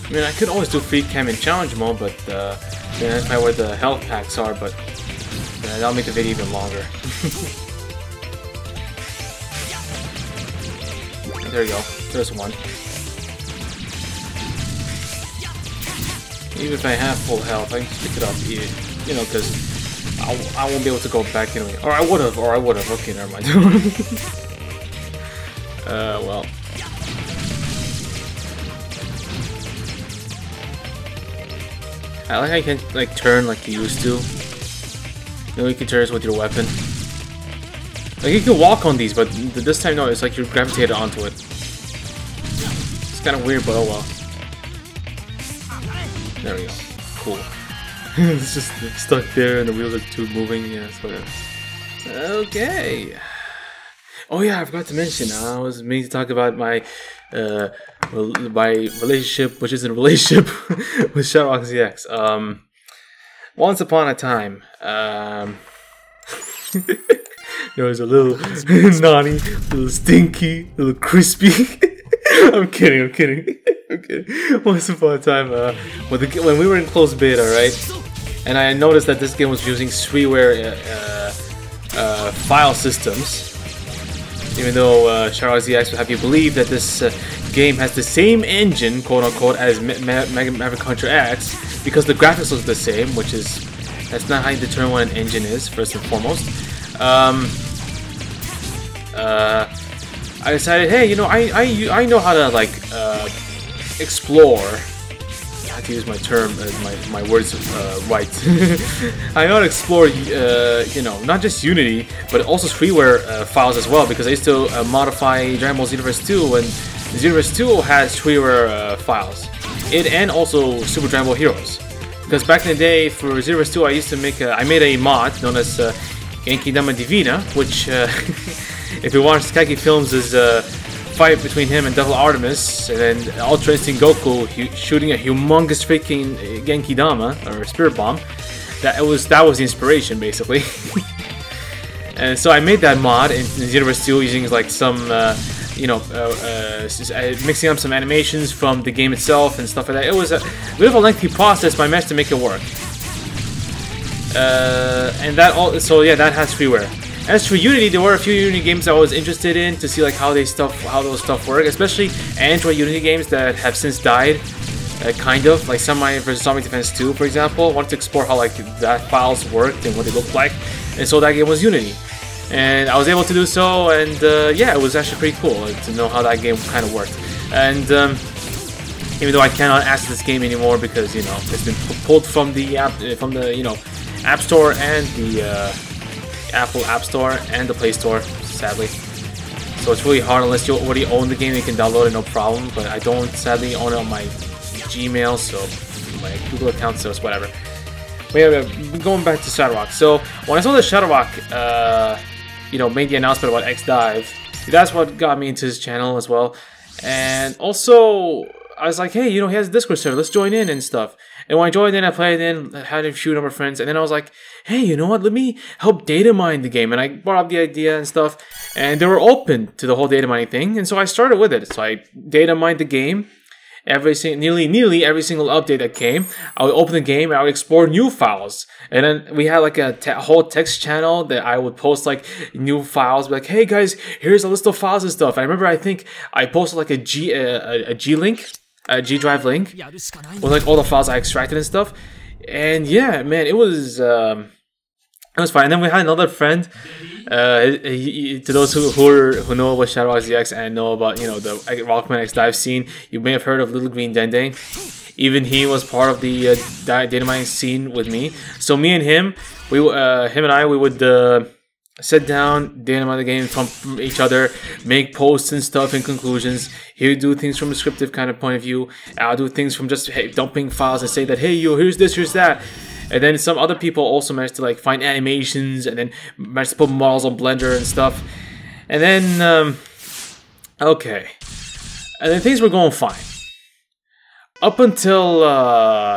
I mean, I could always do Freecam in challenge mode, but that's probably where the health packs are, but that'll make the video even longer. There you go. There's one. Even if I have full health, I can pick it up, you know, because I won't be able to go back anyway. Or I would have. Okay, never mind. Well. I like how you can like turn like you used to. You know, you can turn this with your weapon. Like you can walk on these, but this time no, it's like you're gravitated onto it. It's kind of weird, but oh well. There we go. Cool. It's just stuck there, and the wheels are too moving. Yeah, it's whatever. Okay. Oh yeah, I forgot to mention. I was meaning to talk about my relationship, which isn't a relationship, with Shadowrock ZX. Once upon a time, there was a little naughty, a little stinky, a little crispy. I'm kidding. Okay. Once upon a time, when we were in closed beta, right? And I noticed that this game was using freeware file systems. Even though Shadowrock ZX would have you believe that this game has the same engine, quote unquote, as Maverick Hunter X, because the graphics look the same, which is that's not how you determine what an engine is, first and foremost. I decided, hey, you know, I know how to like explore. I have to use my term, my words right. I know how to explore, you know, not just Unity, but also freeware files as well, because I used to modify Dragon Ball Xenoverse 2, and Xenoverse 2 has freeware files. It and also Super Dragon Ball Heroes. Because back in the day for Xenoverse 2, I used to make I made a mod known as Genki Dama Divina, which, if you watch Kaki Films, is fight between him and Devil Artemis, and then Ultra Instinct Goku shooting a humongous freaking Genki Dama or Spirit Bomb. That was the inspiration, basically. And so I made that mod in Xenoverse 2 using like some, you know, mixing up some animations from the game itself and stuff like that. It was a bit of a lengthy process, but I managed to make it work. And that that has freeware. As for Unity, there were a few Unity games I was interested in to see like how those stuff work, especially Android Unity games that have since died, kind of like Samurai vs Zombie Defense 2, for example. I wanted to explore how like that files worked and what they looked like, and so that game was Unity, and I was able to do so, and yeah, it was actually pretty cool to know how that game kind of worked. And even though I cannot access this game anymore because, you know, it's been pulled from the app, you know, App Store and the Apple App Store and the Play Store, sadly. So it's really hard unless you already own the game. You can download it, no problem. But I don't sadly own it on my Gmail, so my Google account, so it's whatever. But yeah, going back to Shadowrock. So when I saw that Shadowrock, you know, made the announcement about DiVE, that's what got me into his channel as well. And also, I was like, hey, you know, he has a Discord server, let's join in and stuff. And when I joined in, I played in, had a few number of friends, and then I was like, hey, you know what, let me help data mine the game. And I brought up the idea and stuff, and they were open to the whole data mining thing, and so I started with it. So I data mined the game. Nearly every single update that came, I would open the game and I would explore new files. And then we had like a whole text channel that I would post like new files, be like, hey guys, here's a list of files and stuff. I remember I think I posted like a G link, a G drive link with like all the files I extracted and stuff. And yeah, man, it was fine. And then we had another friend. To those who know about Shadowrock ZX and know about, you know, the Rockman X DiVE scene, you may have heard of Little Green Dende. Even he was part of the data mining scene with me. So me and him, we would sit down, data mine the game from each other, make posts and stuff and conclusions. He would do things from a descriptive kind of point of view. I'll do things from just dumping files and say that, hey, yo, here's this, here's that. And then some other people also managed to like find animations and then managed to put models on Blender and stuff. And then, okay. And then things were going fine. Up until,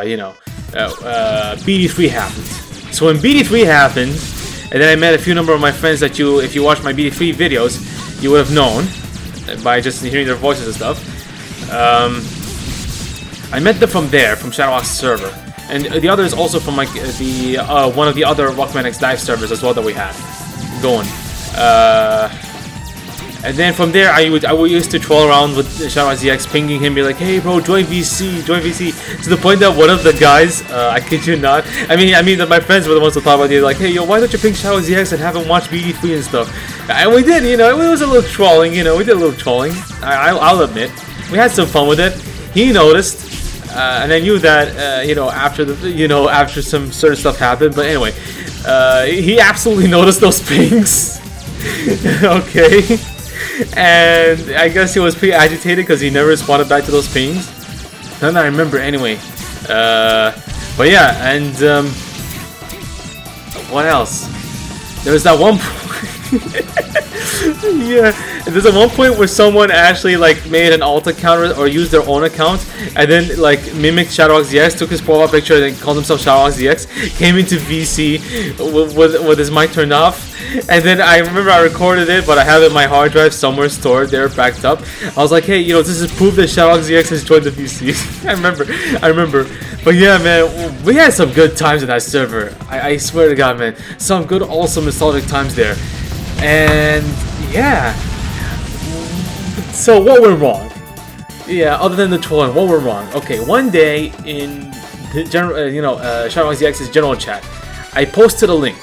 you know, BD3 happened. So when BD3 happened, and then I met a few number of my friends that if you watch my BD3 videos, you would have known by just hearing their voices and stuff. I met them from there, from Shadowbox server. And the other is also from like the one of the other Walkman X DiVE servers as well that we had going. And then from there, I used to troll around with Shadowbox ZX, pinging him, be like, "Hey, bro, join VC, join VC." To the point that one of the guys, I kid you not, I mean that my friends were the ones who thought about it, like, "Hey, yo, why don't you ping Shadowbox ZX and have him watch BD3 and stuff?" And we did, you know, it was a little trolling, you know, we did a little trolling. I'll admit, we had some fun with it. He noticed. And I knew that, you know, after some certain stuff happened. But anyway, he absolutely noticed those pings. Okay, and I guess he was pretty agitated because he never responded back to those pings. Then I remember anyway. But yeah, and what else? There was that one. Yeah, there's at one point where someone actually like made an alt account or used their own account and then like mimicked Shadowbox ZX, took his profile picture and called himself Shadowbox ZX, came into VC with his mic turned off, and then I remember I recorded it, but I have it in my hard drive somewhere stored there, backed up. I was like, hey, you know, this is proof that Shadowbox ZX has joined the VC. I remember. But yeah, man, we had some good times in that server. I swear to God, man, some good, awesome, nostalgic times there. And yeah, so what went wrong? Yeah, other than the trolling, what went wrong? Okay, one day in the general, Shadowbox ZX's general chat, I posted a link.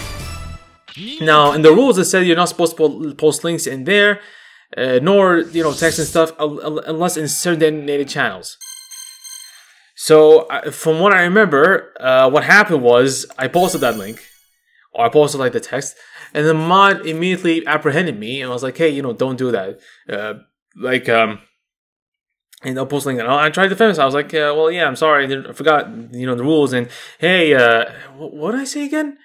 Now, in the rules, it said you're not supposed to post links in there, nor, you know, text and stuff, unless in certain designated channels. So, from what I remember, what happened was I posted that link, or I posted like the text, and the mod immediately apprehended me, and I was like, hey, you know, don't do that. And I'll post link, and I tried to defend myself. I was like, well, yeah, I'm sorry, I forgot, you know, the rules, and hey, what did I say again?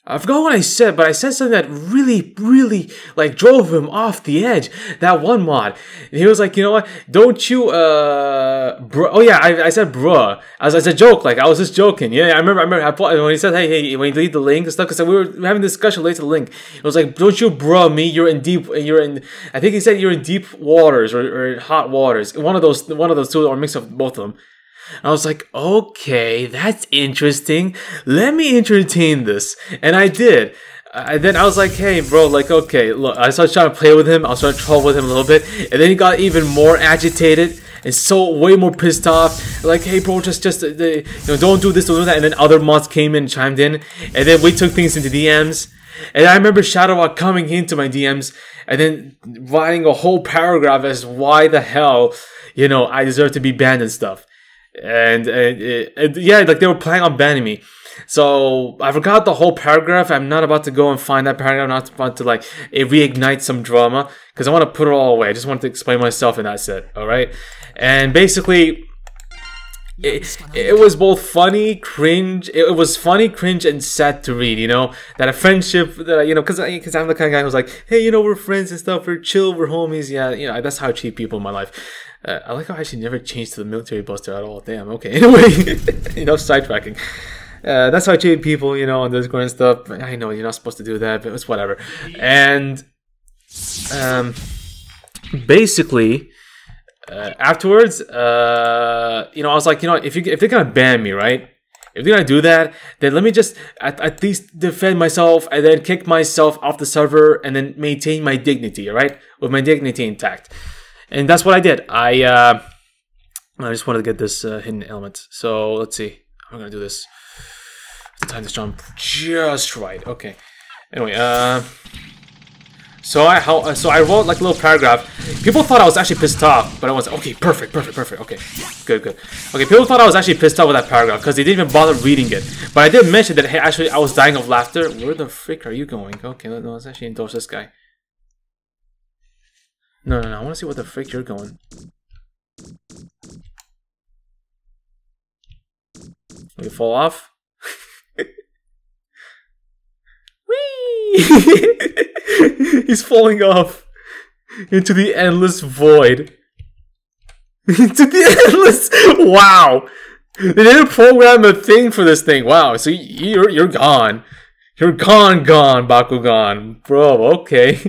I forgot what I said, but I said something that really, like, drove him off the edge. That one mod. And he was like, you know what? Don't you, bro. Oh, yeah, I said, bruh. As a joke, like, I was just joking. Yeah, I remember when he said, hey, when you delete the link and stuff, because we were having a discussion related to the link. It was like, don't you bruh me, I think he said you're in deep waters or hot waters. One of those two, or mix of both of them. I was like, okay, that's interesting. Let me entertain this. And I did. Then I was like, hey, bro, like, okay, look, I started trying to play with him. I was trying to troll with him a little bit. And then he got even more agitated and so way more pissed off. Like, hey, bro, just you know, don't do this, don't do that. And then other mods came in and chimed in. And then we took things into DMs. And I remember Shadowbox coming into my DMs and then writing a whole paragraph as why the hell, you know, I deserve to be banned and stuff. And yeah, like they were planning on banning me. So I forgot the whole paragraph. I'm not about to go and find that paragraph. I'm not about to like reignite some drama because I want to put it all away. I just want to explain myself and that's it. All right. And basically, it was both funny, cringe. It was funny, cringe, and sad to read. You know, that a friendship that, you know, because I'm the kind of guy who's like, hey, you know, we're friends and stuff. We're chill. We're homies. Yeah, you know, that's how I treat people in my life. I like how I actually never changed to the military buster at all. Damn, okay. Anyway, enough sidetracking. That's how I treat people, you know, on Discord and stuff. I know you're not supposed to do that, but it's whatever. And basically, afterwards, you know, I was like, you know, if they're gonna ban me, right? If they're gonna do that, then let me just at least defend myself and then kick myself off the server and then maintain my dignity, all right? With my dignity intact. And that's what I did. I just wanted to get this hidden element. So let's see. I'm gonna do this. Time this jump just right. Okay. Anyway, so I wrote like a little paragraph. People thought I was actually pissed off, but I was okay. Perfect. Okay, good. Okay, people thought I was actually pissed off with that paragraph because they didn't even bother reading it. But I did mention that hey, actually I was dying of laughter. Where the frick are you going? Okay, let's actually endorse this guy. No, I want to see what the frick you're going. Will you fall off? Whee! He's falling off into the endless void. Into the endless. Wow! They didn't program a thing for this thing. Wow! So you're gone. You're gone, Bakugan, bro. Okay.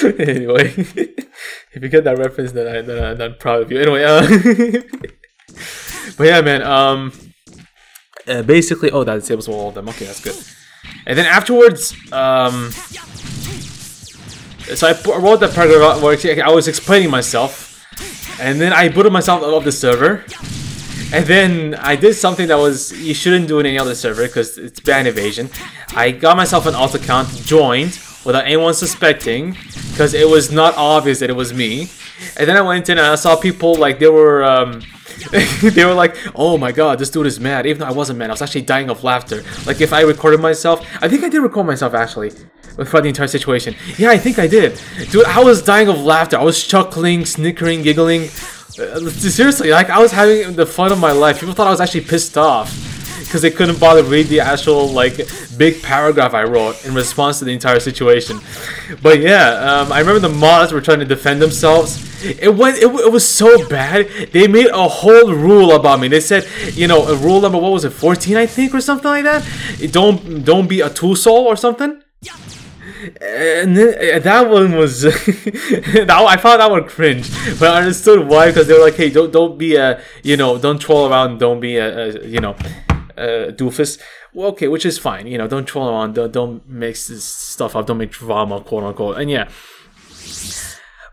Anyway, if you get that reference, then I'm proud of you. Anyway, But yeah, man. Basically, oh, that disables all of them. Okay, that's good. And then afterwards, so I wrote that paragraph where I was explaining myself, and then I booted myself off the server. And then I did something that you shouldn't do in any other server because it's ban evasion. I got myself an alt account, joined without anyone suspecting because it was not obvious that it was me. And then I went in and I saw people like they were they were like, oh my god, this dude is mad. Even though I wasn't mad, I was actually dying of laughter. Like if I recorded myself, I think I did record myself actually throughout the entire situation. Yeah, I think I did. Dude, I was dying of laughter. I was chuckling, snickering, giggling. Seriously, like I was having the fun of my life. People thought I was actually pissed off because they couldn't bother to read the actual like big paragraph I wrote in response to the entire situation. But yeah, I remember the mods were trying to defend themselves. It was so bad. They made a whole rule about me. They said, you know, a rule number, what was it, 14 I think or something like that. Don't be a two soul or something. And then, that one was I found that one cringe, but I understood why, because they were like, hey, don't be a, you know, don't troll around, don't be a you know, doofus. Well, okay, which is fine, you know, don't troll around, don't mix this stuff up, don't make drama, quote unquote. And yeah,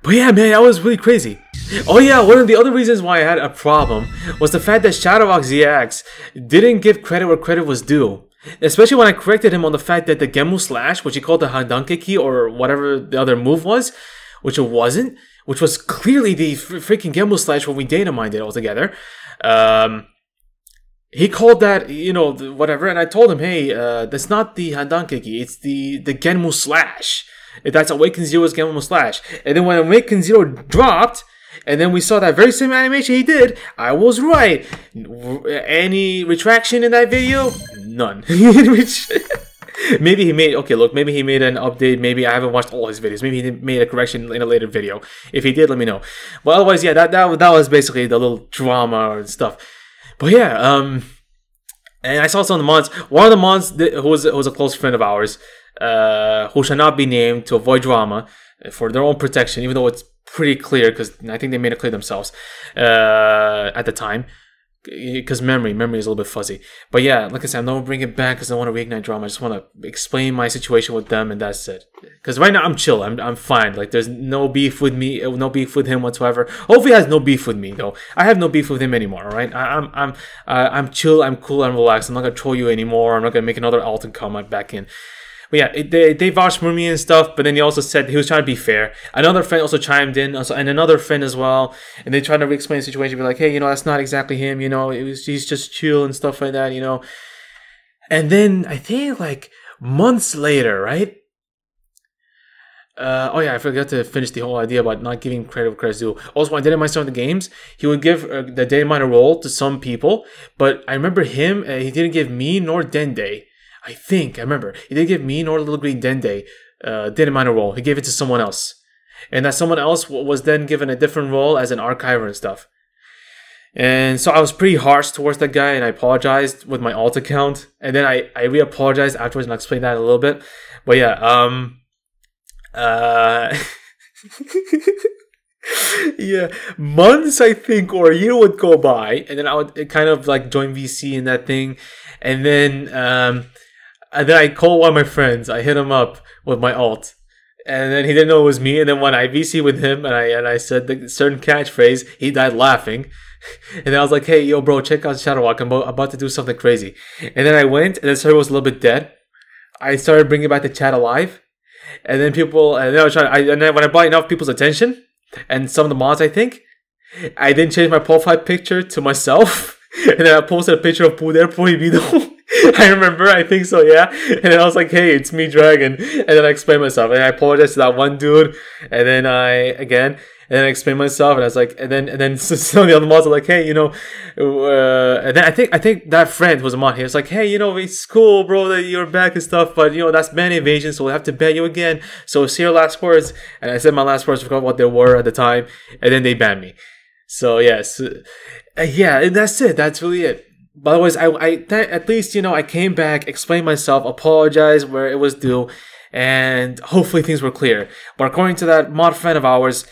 but yeah, man, that was really crazy. Oh yeah, one of the other reasons why I had a problem was the fact that Shadowbox ZX didn't give credit where credit was due. Especially when I corrected him on the fact that the Gemu Slash, which he called the Handankeki or whatever the other move was, which it wasn't, which was clearly the freaking Gemu Slash when we data mined it all together. He called that, you know, whatever, and I told him, hey, that's not the Handankeki, it's the Genmu Slash. That's Awaken Zero's Genmu Slash. And then when Awaken Zero dropped, and then we saw that very same animation he did, I was right. Any retraction in that video? None. Maybe he made, okay, look, maybe he made an update. Maybe I haven't watched all his videos. Maybe he made a correction in a later video. If he did, let me know. But otherwise, yeah, that was basically the little drama and stuff. But yeah, and I saw some of the mods. One of the mods who was a close friend of ours, who shall not be named to avoid drama for their own protection, even though it's pretty clear, because I think they made it clear themselves at the time, because memory is a little bit fuzzy. But yeah, like I said, I'm not gonna bring it back because I want to reignite drama. I just want to explain my situation with them, and that's it. Because right now I'm chill, I'm fine. Like there's no beef with me, no beef with him whatsoever. Hopefully he has no beef with me though. I have no beef with him anymore. All right, I'm chill, I'm cool, I'm relaxed. I'm not gonna troll you anymore. I'm not gonna make another alt and come back in. But yeah, they vouched for me and stuff, but then he also said he was trying to be fair. Another friend also chimed in, and another friend as well, and they tried to re-explain the situation, be like, hey, you know, that's not exactly him, you know, he's just chill and stuff like that, you know. And then, I think, like, months later, right? Oh yeah, I forgot to finish the whole idea about not giving credit where credit's due. Also, when I did my some of the games, he would give the data miner role to some people, but I remember him, he didn't give me nor Dende. I remember. He didn't give me nor Little Green Dende data miner role. He gave it to someone else. And that someone else was then given a different role as an archiver and stuff. And so I was pretty harsh towards that guy, and I apologized with my alt account. And then I re-apologized afterwards, and I'll explain that a little bit. But yeah, yeah, months I think or a year would go by, and then I would kind of like join VC in that thing, and then I called one of my friends. I hit him up with my alt, and then he didn't know it was me. And then when I VC with him and I said the certain catchphrase, he died laughing. And then I was like, hey, yo, bro, check out Shadowwalk. I'm about to do something crazy. And then I went, and the server was a little bit dead. I started bringing back the chat alive, and then people, and then I was trying. And then when I brought enough people's attention, and some of the mods, I think, I then changed my profile picture to myself, and then I posted a picture of Poder Prohibido. I remember, I think so, yeah. And then I was like, hey, it's me, Dragon. And then I explained myself, and I apologized to that one dude, and then I explained myself, and I was like, and then some of the other mods are like, hey, you know, and then I think that friend was a mod. He was like, hey, you know, it's cool, bro, that you're back and stuff, but you know, that's ban evasion, so we'll have to ban you again. So say your last words. And I said my last words, forgot what they were at the time, and then they banned me. So yes, yeah, and that's it. That's really it. But otherwise, at least, you know, I came back, explained myself, apologized where it was due, and hopefully things were clear. But according to that mod friend of ours,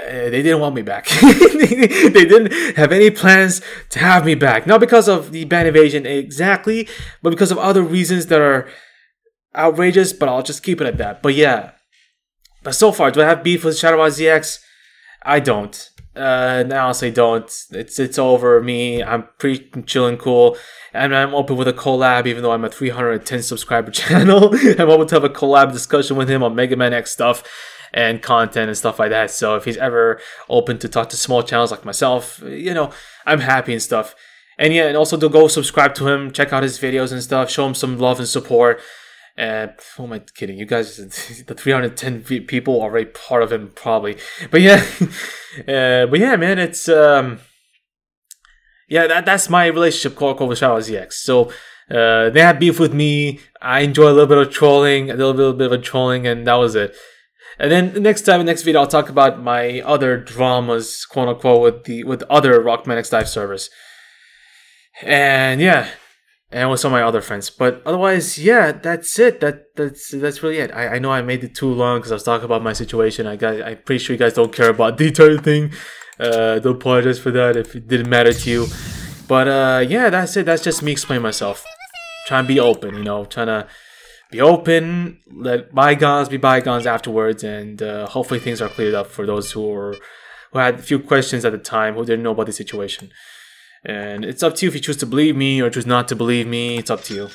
they didn't want me back. They didn't have any plans to have me back. Not because of the ban evasion exactly, but because of other reasons that are outrageous, but I'll just keep it at that. But yeah. But so far, do I have beef with Shadowbot ZX? I don't. Now I'll say don't. It's over me. I'm pretty chill and cool. And I'm open with a collab, even though I'm a 310 subscriber channel. I'm open to have a collab discussion with him on MegaMan X stuff and content and stuff like that. So if he's ever open to talk to small channels like myself, you know, I'm happy and stuff. And yeah, and also to go subscribe to him, check out his videos and stuff, show him some love and support. And who am I kidding? You guys, the 310 people are already part of him, probably. But yeah, man, it's yeah, that's my relationship, quote unquote, with Shadowbot ZX. So they had beef with me. I enjoy a little bit of trolling, a little bit of trolling, and that was it. And then next video, I'll talk about my other dramas, quote unquote, with other Rockman X Dive servers. And yeah. And with some of my other friends, but otherwise, yeah, that's it. That's really it. I know I made it too long because I was talking about my situation. I'm pretty sure you guys don't care about the entire thing. Don't apologize for that if it didn't matter to you. But yeah, that's it. That's just me explaining myself. Trying to be open, you know, trying to be open, let bygones be bygones afterwards, and hopefully things are cleared up for those who had a few questions at the time who didn't know about the situation. And it's up to you if you choose to believe me or choose not to believe me. It's up to you.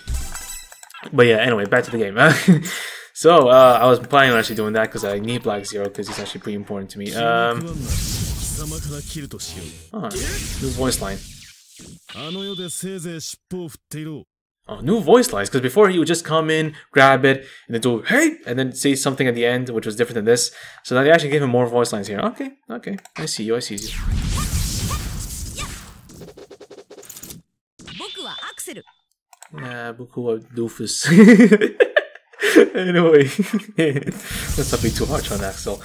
But yeah, anyway, back to the game. So, I was planning on actually doing that because I need Black Zero because he's actually pretty important to me. Oh, new voice line. Oh, new voice lines, because before he would just come in, grab it, and then do, hey, and then say something at the end, which was different than this. So now they actually gave him more voice lines here. Okay, I see you. Yeah, Buku wa doofus. Anyway, let's not be too harsh on Axel.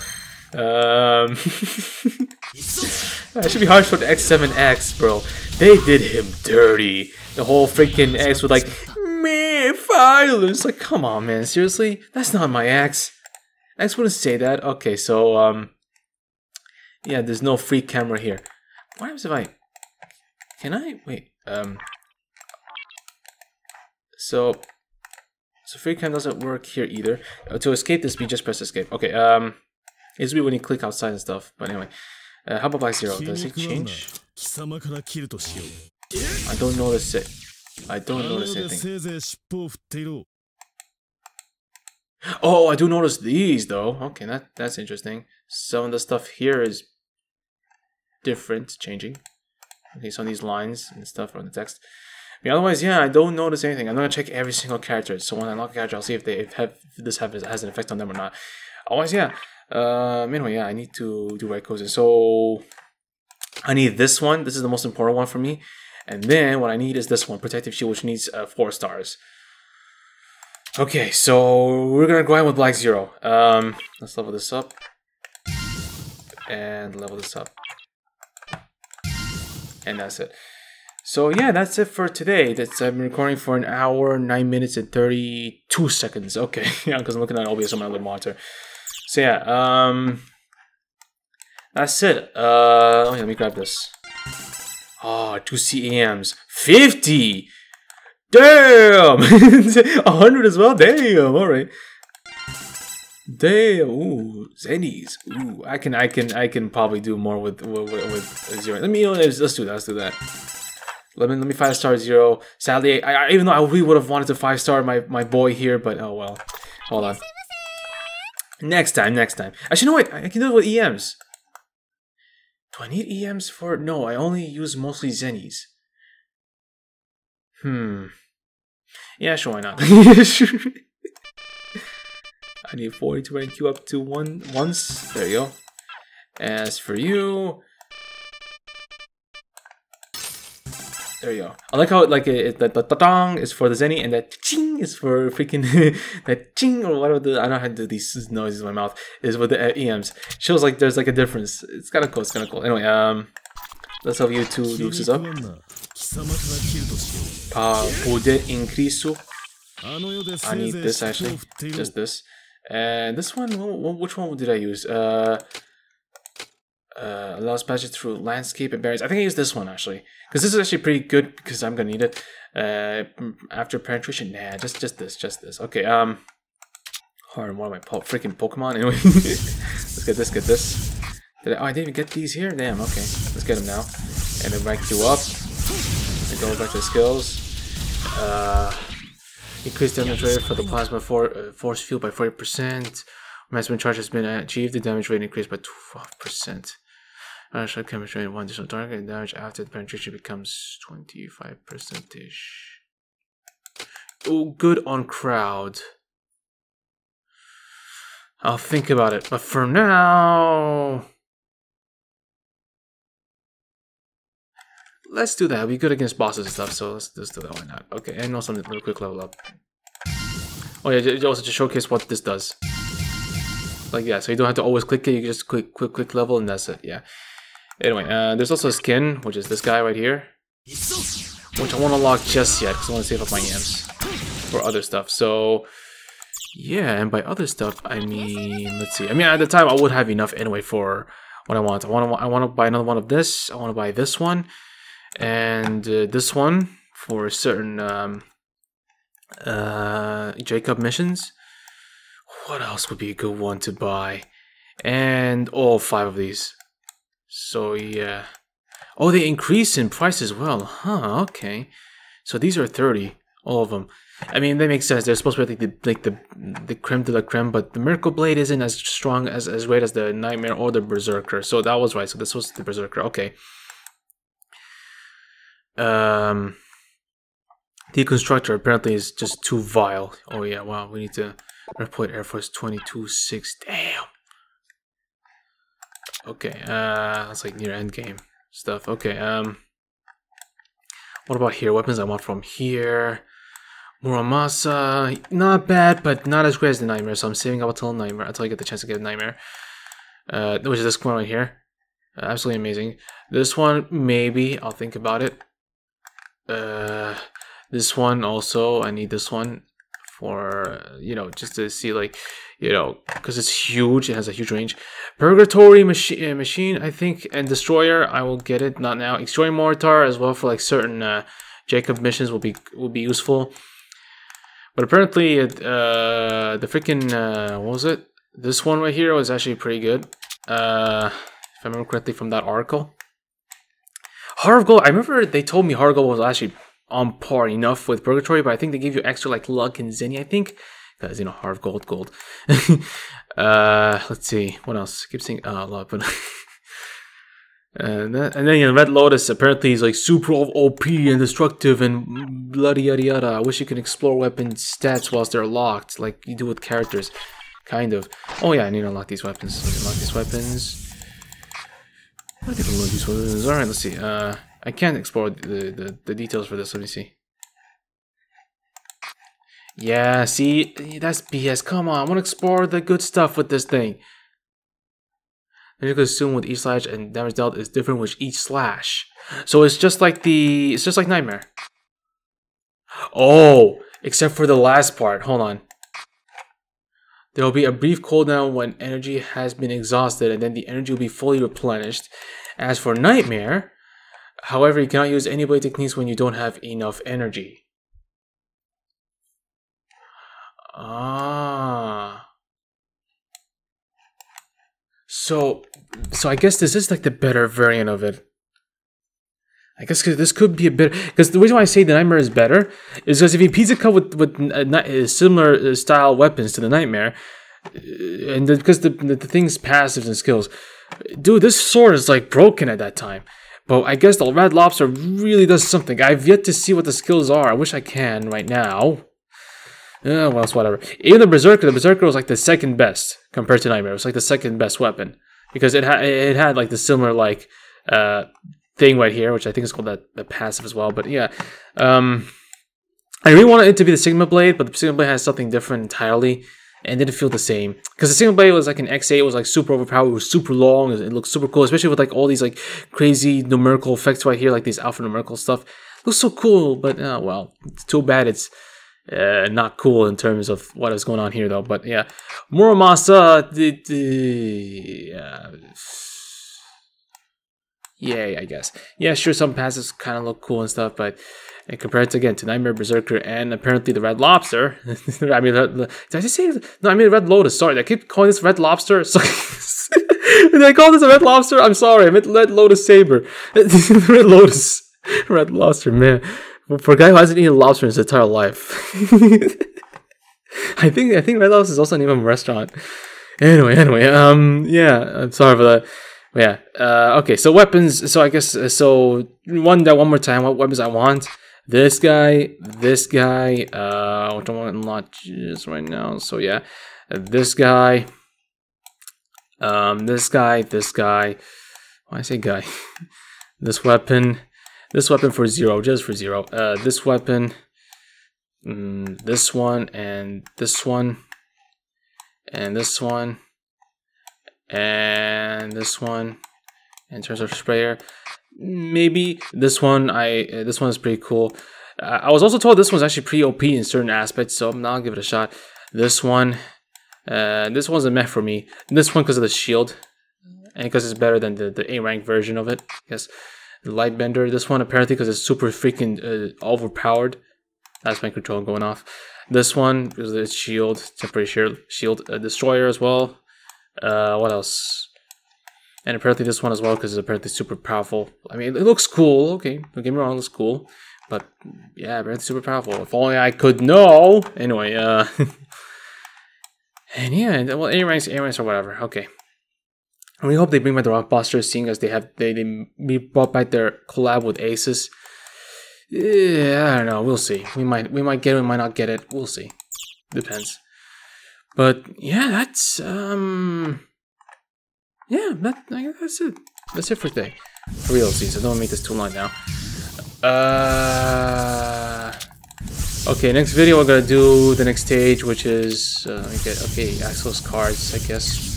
It should be harsh for the X7X, bro. They did him dirty. The whole freaking X with like, man, filers. Like, come on, man, seriously? That's not my X. X wouldn't say that. Okay, so, yeah, there's no free camera here. What happens if I... Can I? Wait, So Freecam doesn't work here either. To escape this, we just press escape. Okay, it's weird when you click outside and stuff. But anyway, how about Black Zero? Does it change? I don't notice it. I don't notice anything. Oh, I do notice these though. Okay, that's interesting. Some of the stuff here is different, changing. Okay, some of these lines and stuff on the text. Yeah, otherwise, yeah, I don't notice anything. I'm gonna check every single character. So when I unlock a character, I'll see if this has an effect on them or not. Otherwise, yeah. Anyway, yeah, I need to do right codes. So I need this one. This is the most important one for me. And then what I need is this one, Protective Shield, which needs 4 stars. Okay, so we're gonna grind with Black Zero. Let's level this up. And level this up. And that's it. So yeah, that's it for today. I've been recording for an hour, 9 minutes and 32 seconds. Okay, yeah, because I'm looking at OBS on my little monitor. So yeah, that's it. Okay, let me grab this. Oh, 2 CEMs. 50! Damn! 100 as well? Damn, alright. Damn, ooh, Zennies. Ooh, I can probably do more with Zero. Let's do that. Let me 5-star Zero. Sadly, I even though I really would have wanted to 5-star my boy here, but oh well. Hold on. Next time. Actually, you know what? I can do it with EMs. Do I need EMs for? No, I only use mostly Zennies. Yeah, sure, why not? I need 40 to rank you up to once. There you go. As for you, there you go. I like how the dong is for the Zenny and that ching is for freaking that ching or whatever. I don't know how to do these noises in my mouth. Is with the EMs. Shows like there's like a difference. It's kind of cool. Anyway, let's have you two do this up. Poder increase. I need this actually. Just this. And this one, which one did I use? Allows passage through landscape and barriers. I think I use this one actually, because this is actually pretty good because I'm gonna need it. After penetration, nah, just this. Okay, hard. What am I? Freaking Pokemon. Anyway, let's get this. I didn't even get these here. Damn. Okay, let's get them now. And then rank you up. And go back to the skills. Increase damage rate for the plasma force field by 40%. Maximum charge has been achieved. The damage rate increased by 12%. Shot chemistry one additional target and damage after the penetration becomes 25%. Oh, good on crowd. I'll think about it, but for now, let's do that. It'll be good against bosses and stuff, so let's do that. Why not? Okay, and also a quick level up. Oh yeah, also to showcase what this does. Like yeah, so you don't have to always click it. You can just click level, and that's it. Yeah. Anyway, there's also a skin, which is this guy right here, which I want to lock just yet because I want to save up my yams for other stuff. So yeah, and by other stuff, I mean, let's see. I mean, at the time, I would have enough anyway for what I want. I want to buy another one of this. I want to buy this one, and this one for certain Jacob missions. What else would be a good one to buy? And all 5 of these. So yeah. Oh, they increase in price as well. Huh, okay. So these are 30, all of them. I mean, that makes sense. They're supposed to be like the creme de la creme, but the Miracle Blade isn't as strong as great as the Nightmare or the Berserker. So that was right. So this was the Berserker. Okay. Deconstructor apparently is just too vile. Oh yeah, wow. We need to report Air Force 22-6. Damn. Okay, that's like near end game stuff. Okay, what about here? Weapons I want from here. Muramasa, not bad, but not as great as the Nightmare, so I'm saving up until Nightmare, until I get the chance to get a Nightmare. Which is this one right here. Absolutely amazing. This one, maybe, I'll think about it. This one also, I need this one for, you know, just to see, like, you know, because it's huge, it has a huge range. Purgatory machine, I think, and Destroyer, I will get it, not now. Extreme Mortar as well for like certain Jacob missions will be useful. But apparently, the freaking what was it? This one right here was actually pretty good. If I remember correctly from that article. Heart of Gold, I remember they told me Heart of Gold was actually on par enough with Purgatory, but I think they give you extra like luck and Zenny, I think. Because, you know, Heart of Gold. Let's see. What else? Keep saying a lot, but... and then, you know, Red Lotus apparently is like super OP and destructive and bloody yada yada. I wish you could explore weapon stats whilst they're locked, like you do with characters. Kind of. Oh yeah, I need to unlock these weapons. Unlock these weapons. I think I'll unlock these weapons. Alright, let's see. I can't explore the details for this. Let me see. Yeah, see, that's BS. Come on, I want to explore the good stuff with this thing. Magical assume with each slash and damage dealt is different with each slash. So it's just like Nightmare. Oh, except for the last part. Hold on. There will be a brief cooldown when energy has been exhausted, and then the energy will be fully replenished. As for Nightmare, however, you cannot use any blade techniques when you don't have enough energy. Ah. So I guess this is like the better variant of it. I guess cause this could be a bit... Because the reason why I say the Nightmare is better is because if you pizza cut with similar style weapons to the Nightmare, and because the thing's passives and skills, dude, this sword is like broken at that time. But I guess the Red Lobster really does something. I've yet to see what the skills are. I wish I can right now. Well, it's whatever. Even the Berserker was like the second best compared to Nightmare. It was like the second best weapon because it had like the similar like thing right here, which I think is called the passive as well. But yeah, I really wanted it to be the Sigma Blade, but the Sigma Blade has something different entirely, and didn't feel the same because the Sigma Blade was like an X8, it was like super overpowered, it was super long, it looked super cool, especially with like all these like crazy numerical effects right here, like these alphanumerical stuff. It looks so cool, but well, it's too bad it's not cool in terms of what is going on here, though. But yeah, Muramasa, Yay, I guess. Yeah, sure, some passes kind of look cool and stuff, but compared to, again, to Nightmare Berserker and apparently the Red Lobster. I mean, did I just say? No, I mean Red Lotus. Sorry, I keep calling this Red Lobster. Sorry. Did I call this a Red Lobster? I'm sorry, I meant Red Lotus Saber. Red Lotus. Red Lobster, man. For a guy who hasn't eaten lobster in his entire life. I think Red Lobster is also the name of a restaurant. Anyway, yeah, I'm sorry for that. Yeah. Okay. So weapons. So I guess. So one more time. What weapons I want? This guy. Which I want to unlock just right now. So yeah, this guy. This guy. Why I say guy? This weapon. This weapon for 0, just for 0. This weapon. This one and this one. And this one. And this one, in terms of sprayer, maybe this one. This one is pretty cool. I was also told this one's actually pretty OP in certain aspects, so I'll give it a shot. This one, this wasn't meant for me. This one because of the shield, and because it's better than the A rank version of it. I guess the Lightbender. This one apparently because it's super freaking overpowered. That's my control going off. This one because of its shield, temporary shield destroyer as well. What else? And apparently this one as well because it's apparently super powerful. I mean, it looks cool. Okay, don't get me wrong, it looks cool, but yeah, apparently super powerful. If only I could know. Anyway, and yeah, well, A ranks or whatever. Okay, and we hope they bring back the Rockbusters, seeing as they brought back their collab with Aces. Yeah, I don't know. We'll see. We might get it. We might not get it. We'll see. Depends. But yeah, that's yeah, that's it. That's it for today. For real, so don't make this too long now. Okay, next video we're gonna do the next stage, which is Axel's cards, I guess.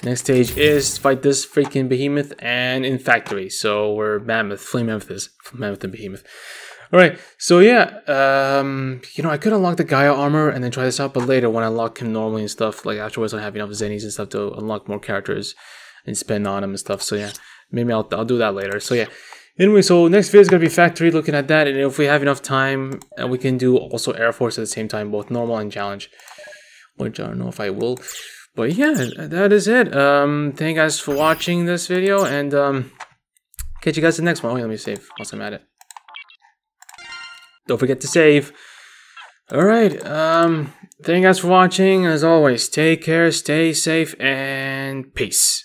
Next stage is fight this freaking behemoth and in factory. So we're Flame Mammoth and Behemoth. Alright, so yeah, I could unlock the Gaia armor and then try this out, but later when I unlock him normally and stuff, like afterwards I have enough Zennies and stuff to unlock more characters and spend on them and stuff, so yeah, maybe I'll do that later, so yeah. Anyway, so next video is going to be Factory, looking at that, and if we have enough time, we can do also Air Force at the same time, both normal and challenge, which I don't know if I will, but yeah, that is it. Thank you guys for watching this video, and catch you guys in the next one. Oh, let me save whilst I'm at it. Don't forget to save. Alright, thank you guys for watching. As always, take care, stay safe, and peace.